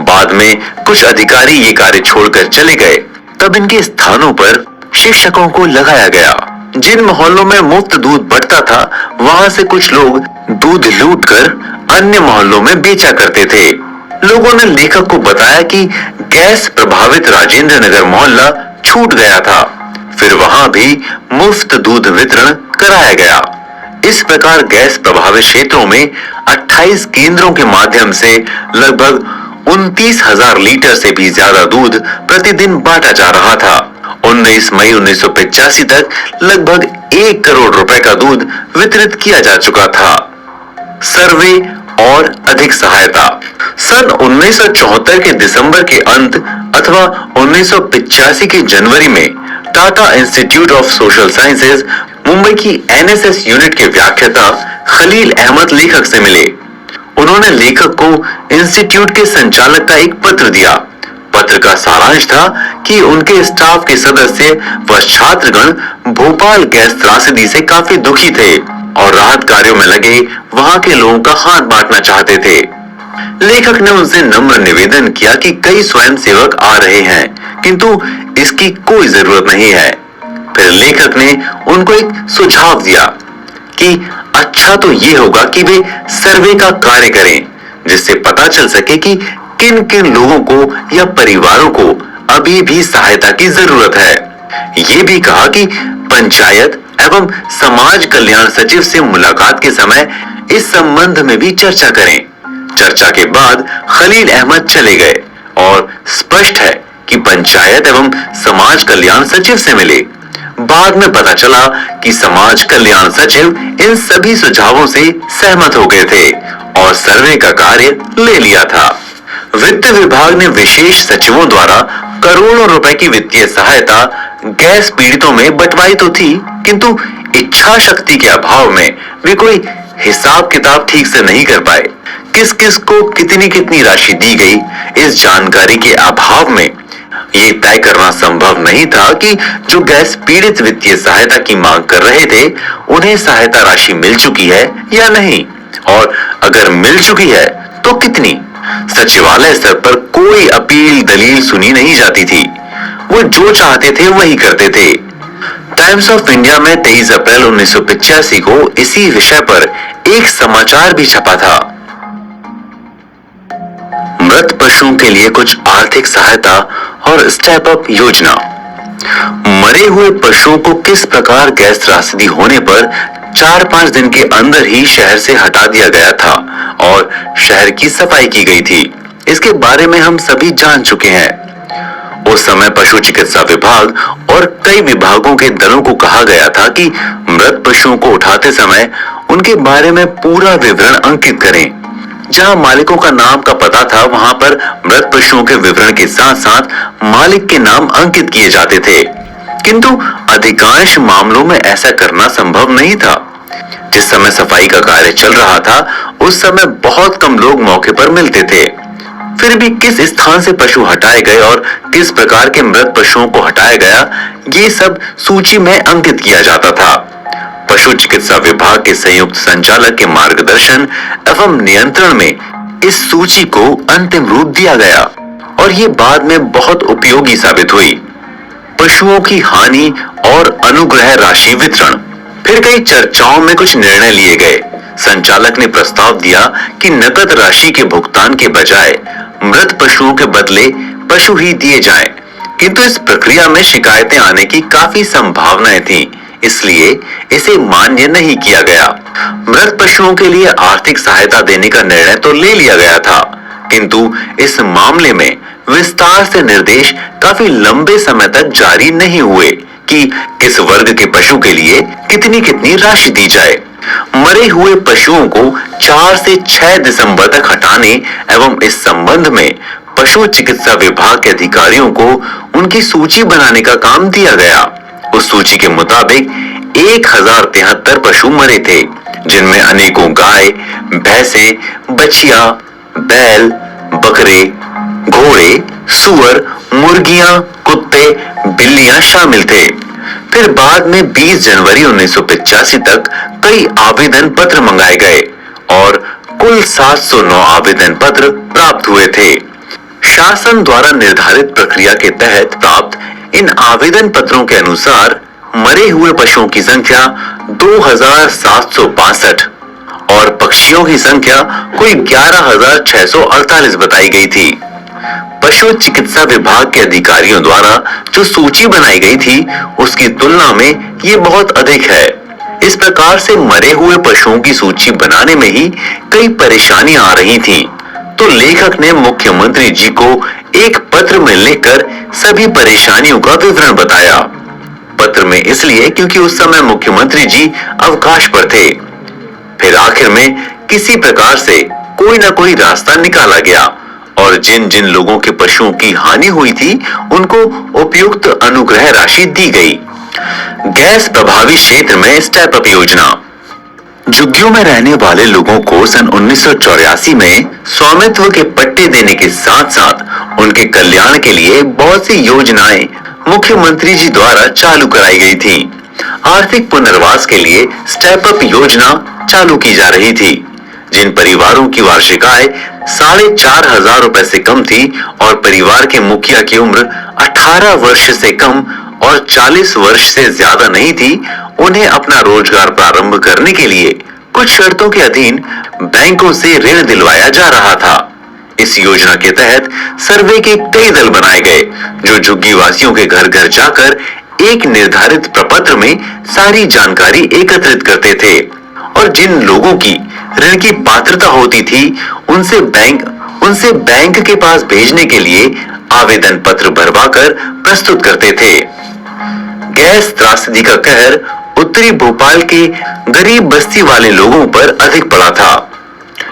बाद में कुछ अधिकारी ये कार्य छोड़कर चले गए, तब इनके स्थानों पर शिक्षकों को लगाया गया। जिन मोहल्लों में मुफ्त दूध बंटता था, वहां से कुछ लोग दूध लूटकर अन्य मोहल्लों में बेचा करते थे। लोगों ने लेखक को बताया कि गैस प्रभावित राजेंद्र नगर मोहल्ला छूट गया था, फिर वहां भी मुफ्त दूध वितरण कराया गया। इस प्रकार गैस प्रभावित क्षेत्रों में 28 केंद्रों के माध्यम से लगभग 29,000 लीटर से भी ज्यादा दूध प्रतिदिन बांटा जा रहा था। 19 मई 1985 तक लगभग 1 करोड़ रुपए का दूध वितरित किया जा चुका था। सर्वे और अधिक सहायता। सन 1974 के दिसंबर के अंत अथवा 1985 के जनवरी में Tata institute of social sciences Mumbai की एनएसएस यूनिट के व्याख्याता खलील अहमद लेखक से मिले। उन्होंने लेखक को इंस्टीट्यूट के संचालक का एक पत्र दिया। पत्र का सारांश था कि उनके स्टाफ के सदस्य व छात्रगण भोपाल गैस त्रासदी से काफी दुखी थे और राहत कार्यों में लगे वहां के लोगों का हाथ बांटना चाहते थे। लेखक ने उनसे नम्र निवेदन किया कि कई स्वयंसेवक आ रहे हैं, किंतु इसकी कोई जरूरत नहीं है। फिर लेखक ने उनको एक सुझाव दिया कि अच्छा तो ये होगा कि वे सर्वे का कार्य करें, जिससे पता चल सके कि किन किन लोगों को या परिवारों को अभी भी सहायता की जरूरत है। ये भी कहा कि पंचायत एवं समाज कल्याण सचिव से मुलाकात के समय इस संबंध में भी चर्चा करें। चर्चा के बाद खलील अहमद चले गए और स्पष्ट है कि पंचायत एवं समाज कल्याण सचिव से मिले। बाद में पता चला कि समाज कल्याण सचिव इन सभी सुझावों से सहमत हो गए थे और सर्वे का कार्य ले लिया था। वित्त विभाग ने विशेष सचिवों द्वारा करोड़ों रुपए की वित्तीय सहायता गैस पीड़ितों में बंटवाई तो थी, किंतु इच्छा शक्ति के अभाव में वे कोई हिसाब किताब ठीक से नहीं कर पाए। किस किस को कितनी कितनी राशि दी गई, इस जानकारी के अभाव में ये तय करना संभव नहीं था कि जो गैस पीड़ित वित्तीय सहायता की मांग कर रहे थे, उन्हें सहायता राशि मिल चुकी है या नहीं, और अगर मिल चुकी है तो कितनी। सचिवालय स्तर पर कोई अपील दलील सुनी नहीं जाती थी। वो जो चाहते थे वही करते थे। टाइम्स ऑफ इंडिया में 23 अप्रैल 1985 को इसी विषय पर एक समाचार भी छपा था। मृत पशुओं के लिए कुछ आर्थिक सहायता और स्टेप अप योजना। मरे हुए पशुओं को किस प्रकार गैस त्रासदी होने पर 4-5 दिन के अंदर ही शहर से हटा दिया गया था और शहर की सफाई की गई थी, इसके बारे में हम सभी जान चुके हैं। उस समय पशु चिकित्सा विभाग और कई विभागों के दलों को कहा गया था कि मृत पशुओं को उठाते समय उनके बारे में पूरा विवरण अंकित करें, जहां मालिकों का नाम का पता था, वहां पर मृत पशुओं के विवरण के साथ साथ मालिक के नाम अंकित किए जाते थे, किंतु अधिकांश मामलों में ऐसा करना संभव नहीं था। जिस समय सफाई का कार्य चल रहा था, उस समय बहुत कम लोग मौके पर मिलते थे। फिर भी किस स्थान से पशु हटाए गए और किस प्रकार के मृत पशुओं को हटाया गया, ये सब सूची में अंकित किया जाता था। पशु चिकित्सा विभाग के संयुक्त संचालक के मार्गदर्शन एवं नियंत्रण में इस सूची को अंतिम रूप दिया गया और ये बाद में बहुत उपयोगी साबित हुई। पशुओं की हानि और अनुग्रह राशि वितरण। फिर कई चर्चाओं में कुछ निर्णय लिए गए। संचालक ने प्रस्ताव दिया कि नकद राशि के भुगतान के बजाय मृत पशुओं के बदले पशु ही दिए जाएं, किंतु इस प्रक्रिया में शिकायतें आने की काफी संभावनाएं थीं, इसलिए इसे मान्य नहीं किया गया। मृत पशुओं के लिए आर्थिक सहायता देने का निर्णय तो ले लिया गया था, किंतु इस मामले में विस्तार से निर्देश काफी लंबे समय तक जारी नहीं हुए कि किस वर्ग के पशु के लिए कितनी कितनी राशि दी जाए। मरे हुए पशुओं को 4 से 6 दिसंबर तक हटाने एवं इस संबंध में पशु चिकित्सा विभाग के अधिकारियों को उनकी सूची बनाने का काम दिया गया। उस सूची के मुताबिक 1073 पशु मरे थे, जिनमें अनेकों गाय, भैंसे, बछिया, बैल, बकरे, घोड़े, सुअर, मुर्गियां, कुत्ते, बिल्लियां शामिल थे। फिर बाद में 20 जनवरी 1985 तक कई आवेदन पत्र मंगाए गए और कुल 709 आवेदन पत्र प्राप्त हुए थे। शासन द्वारा निर्धारित प्रक्रिया के तहत प्राप्त इन आवेदन पत्रों के अनुसार मरे हुए पशुओं की संख्या 2762 और पक्षियों की संख्या कुल 11648 बताई गई थी। पशु चिकित्सा विभाग के अधिकारियों द्वारा जो सूची बनाई गई थी, उसकी तुलना में ये बहुत अधिक है। इस प्रकार से मरे हुए पशुओं की सूची बनाने में ही कई परेशानियां आ रही थीं। तो लेखक ने मुख्यमंत्री जी को एक पत्र में लिखकर सभी परेशानियों का विवरण बताया। पत्र में इसलिए क्योंकि उस समय मुख्यमंत्री जी अवकाश पर थे। फिर आखिर में किसी प्रकार से कोई न कोई रास्ता निकाला गया और जिन जिन लोगों के पशुओं की हानि हुई थी, उनको उपयुक्त अनुग्रह राशि दी गई। गैस प्रभावित क्षेत्र में स्टेप अप योजना। झुग्गियों में रहने वाले लोगों को सन 1984 में स्वामित्व के पट्टे देने के साथ साथ उनके कल्याण के लिए बहुत सी योजनाएं मुख्यमंत्री जी द्वारा चालू कराई गई थी। आर्थिक पुनर्वास के लिए स्टेप अप योजना चालू की जा रही थी। जिन परिवारों की वार्षिक आय 4,500 रुपए से कम थी और परिवार के मुखिया की उम्र 18 वर्ष से कम और 40 वर्ष से ज्यादा नहीं थी, उन्हें अपना रोजगार प्रारंभ करने के लिए कुछ शर्तों के अधीन बैंकों से ऋण दिलवाया जा रहा था। इस योजना के तहत सर्वे के कई दल बनाए गए, जो झुग्गी वासियों के घर घर जाकर एक निर्धारित प्रपत्र में सारी जानकारी एकत्रित करते थे और जिन लोगों की ऋण की पात्रता होती थी, उनसे बैंक के पास भेजने के लिए आवेदन पत्र भरवाकर प्रस्तुत करते थे। गैस त्रासदी का कहर उत्तरी भोपाल के गरीब बस्ती वाले लोगों पर अधिक पड़ा था।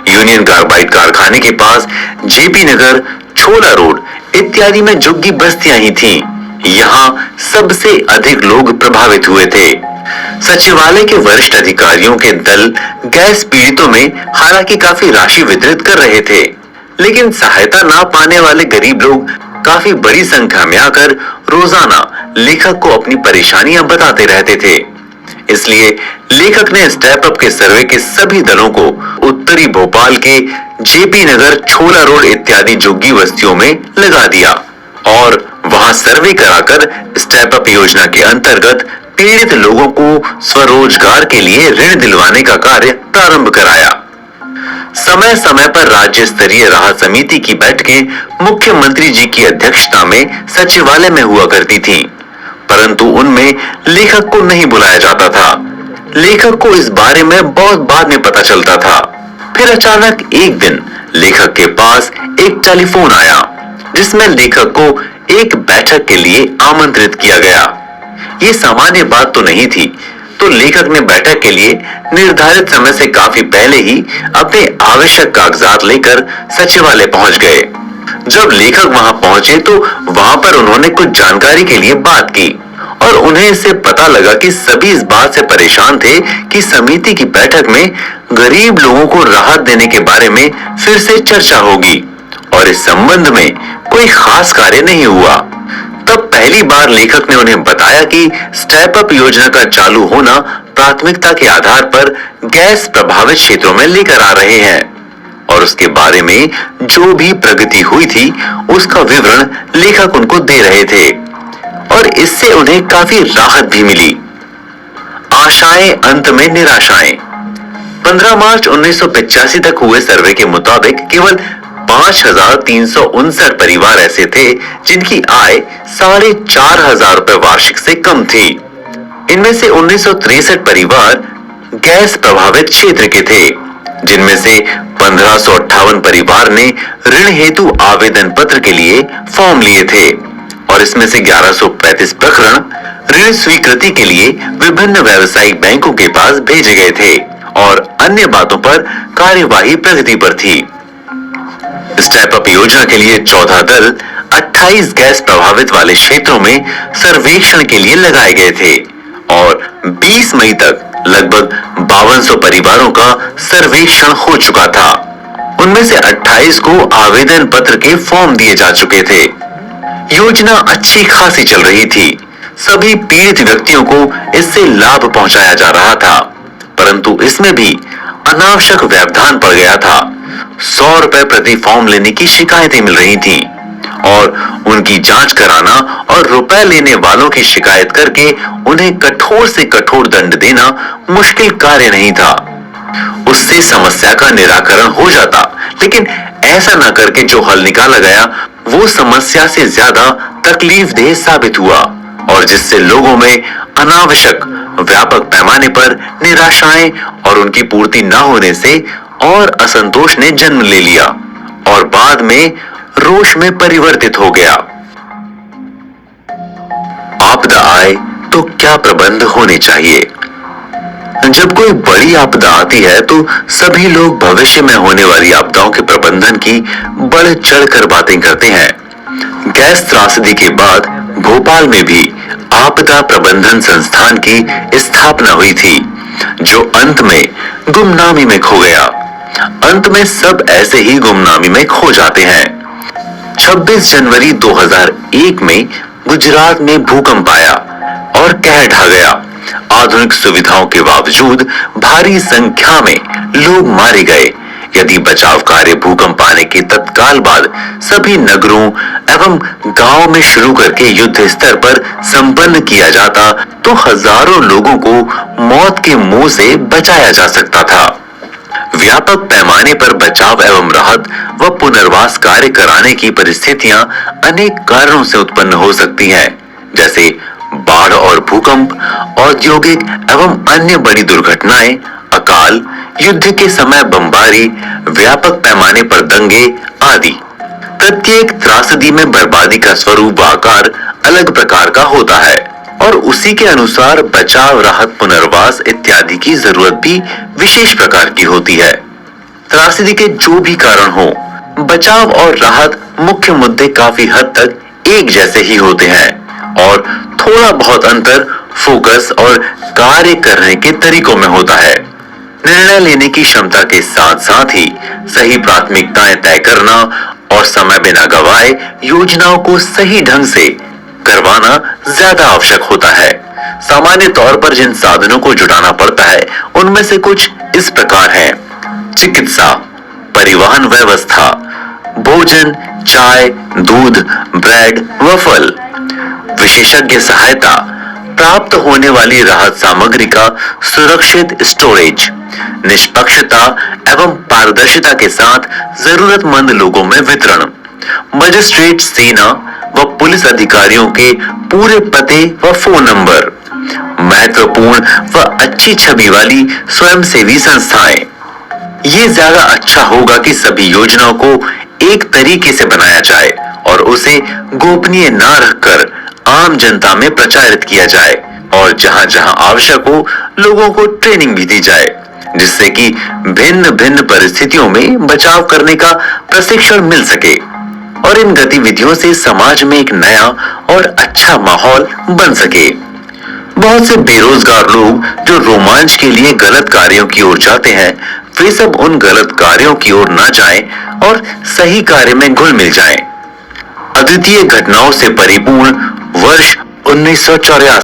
यूनियन कार्बाइड कारखाने के पास जेपी नगर, छोला रोड इत्यादि में झुग्गी बस्तियां ही थीं। यहाँ सबसे अधिक लोग प्रभावित हुए थे। सचिवालय के वरिष्ठ अधिकारियों के दल गैस पीड़ितों में हालांकि काफी राशि वितरित कर रहे थे, लेकिन सहायता ना पाने वाले गरीब लोग काफी बड़ी संख्या में आकर रोजाना लेखक को अपनी परेशानियां बताते रहते थे। इसलिए लेखक ने स्टेप अप के सर्वे के सभी दलों को उत्तरी भोपाल के जेपी नगर, छोला रोड इत्यादि झुग्गी बस्तियों में लगा दिया और वहां सर्वे कराकर स्टेप अप योजना के अंतर्गत पीड़ित लोगों को स्वरोजगार के लिए ऋण दिलवाने का कार्य प्रारंभ कराया। समय समय पर राज्य स्तरीय राहत समिति की बैठकें मुख्यमंत्री जी की अध्यक्षता में सचिवालय में हुआ करती थीं, परंतु उनमें लेखक को नहीं बुलाया जाता था। लेखक को इस बारे में बहुत बाद में पता चलता था। फिर अचानक एक दिन लेखक के पास एक टेलीफोन आया, जिसमें लेखक को एक बैठक के लिए आमंत्रित किया गया। ये सामान्य बात तो नहीं थी, तो लेखक ने बैठक के लिए निर्धारित समय से काफी पहले ही अपने आवश्यक कागजात लेकर सचिवालय पहुंच गए। जब लेखक वहां पहुंचे तो वहां पर उन्होंने कुछ जानकारी के लिए बात की और उन्हें इससे पता लगा कि सभी इस बात से परेशान थे कि समिति की बैठक में गरीब लोगों को राहत देने के बारे में फिर से चर्चा होगी और इस संबंध में कोई खास कार्य नहीं हुआ। तब पहली बार लेखक ने उन्हें बताया कि स्टेप अप योजना का चालू होना प्राथमिकता के आधार पर गैस प्रभावित क्षेत्रों में लेकर आ रहे हैं और उसके बारे में जो भी प्रगति हुई थी उसका विवरण लेखक उनको दे रहे थे और इससे उन्हें काफी राहत भी मिली। आशाएं अंत में निराशाएं। 15 मार्च 1985 तक हुए सर्वे के मुताबिक केवल 5,359 परिवार ऐसे थे जिनकी आय 4,500 रुपए वार्षिक से कम थी। इनमें से 1963 परिवार गैस प्रभावित क्षेत्र के थे, जिनमें से 1558 परिवार ने ऋण हेतु आवेदन पत्र के लिए फॉर्म लिए थे और इसमें से 1135 प्रकरण ऋण स्वीकृति के लिए विभिन्न व्यावसायिक बैंकों के पास भेजे गए थे और अन्य बातों पर कार्यवाही प्रगति पर थी। स्टेप अप योजना के लिए 14 दल 28 गैस प्रभावित वाले क्षेत्रों में सर्वेक्षण के लिए लगाए गए थे और 20 मई तक लगभग 5200 परिवारों का सर्वेक्षण हो चुका था। उनमें से 28 को आवेदन पत्र के फॉर्म दिए जा चुके थे। योजना अच्छी खासी चल रही थी। सभी पीड़ित व्यक्तियों को इससे लाभ पहुंचाया जा रहा था, परंतु इसमें भी अनावश्यक व्यवधान पड़ गया था। 100 रुपए प्रति फॉर्म लेने की शिकायतें मिल रही थीं और उनकी जांच कराना और रुपए लेने वालों की शिकायत करके उन्हें कठोर से कठोर दंड देना मुश्किल कार्य नहीं था। उससे समस्या का निराकरण हो जाता, लेकिन ऐसा न करके जो हल निकाला गया वो समस्या से ज्यादा तकलीफदेह साबित हुआ और जिससे लोगों में अनावश्यक व्यापक पैमाने पर निराशाएं और उनकी पूर्ति न होने से और असंतोष ने जन्म ले लिया और बाद में रोष में परिवर्तित हो गया। आपदा आए तो क्या प्रबंध होने चाहिए? जब कोई बड़ी आपदा आती है तो सभी लोग भविष्य में होने वाली आपदाओं के प्रबंधन की बढ़ चढ़कर बातें करते हैं। गैस त्रासदी के बाद भोपाल में भी आपदा प्रबंधन संस्थान की स्थापना हुई थी, जो अंत में गुमनामी में खो गया। अंत में सब ऐसे ही गुमनामी में खो जाते हैं। 26 जनवरी 2001 में गुजरात में भूकंप आया और कहर ढा गया। आधुनिक सुविधाओं के बावजूद भारी संख्या में लोग मारे गए। यदि बचाव कार्य भूकंप आने के तत्काल बाद सभी नगरों एवं गांवों में शुरू करके युद्ध स्तर पर संपन्न किया जाता तो हजारों लोगों को मौत के मुंह से बचाया जा सकता था। व्यापक पैमाने पर बचाव एवं राहत व पुनर्वास कार्य कराने की परिस्थितियां अनेक कारणों से उत्पन्न हो सकती हैं, जैसे बाढ़ और भूकंप, औद्योगिक एवं अन्य बड़ी दुर्घटनाएं, अकाल, युद्ध के समय बमबारी, व्यापक पैमाने पर दंगे आदि। प्रत्येक त्रासदी में बर्बादी का स्वरूप व आकार अलग प्रकार का होता है और उसी के अनुसार बचाव, राहत, पुनर्वास इत्यादि की जरूरत भी विशेष प्रकार की होती है। त्रासदी के जो भी कारण हो, बचाव और राहत मुख्य मुद्दे काफी हद तक एक जैसे ही होते हैं और थोड़ा बहुत अंतर फोकस और कार्य करने के तरीकों में होता है। निर्णय लेने की क्षमता के साथ साथ ही सही प्राथमिकताएं तय करना और समय बिना गवाए योजनाओं को सही ढंग से करवाना ज्यादा आवश्यक होता है। सामान्य तौर पर जिन साधनों को जुटाना पड़ता है उनमें से कुछ इस प्रकार हैं: चिकित्सा, परिवहन व्यवस्था, भोजन, चाय, दूध, ब्रेड व फल, विशेषज्ञ सहायता, प्राप्त होने वाली राहत सामग्री का सुरक्षित स्टोरेज, निष्पक्षता एवं पारदर्शिता के साथ जरूरतमंद लोगों में वितरण, मजिस्ट्रेट, सेना व पुलिस अधिकारियों के पूरे पते व फोन नंबर, महत्वपूर्ण व अच्छी छवि वाली स्वयंसेवी संस्थाएं। ये ज्यादा अच्छा होगा कि सभी योजनाओं को एक तरीके से बनाया जाए और उसे गोपनीय न रखकर आम जनता में प्रचारित किया जाए और जहां जहां आवश्यक हो लोगों को ट्रेनिंग भी दी जाए, जिससे कि भिन्न भिन्न परिस्थितियों में बचाव करने का प्रशिक्षण मिल सके और इन गतिविधियों से समाज में एक नया और अच्छा माहौल बन सके। बहुत से बेरोजगार लोग जो रोमांच के लिए गलत कार्यों की ओर जाते हैं, वे सब उन गलत कार्यों की ओर न जाएं और सही कार्य में घुल मिल जाएं। अद्वितीय घटनाओं से परिपूर्ण वर्ष 1984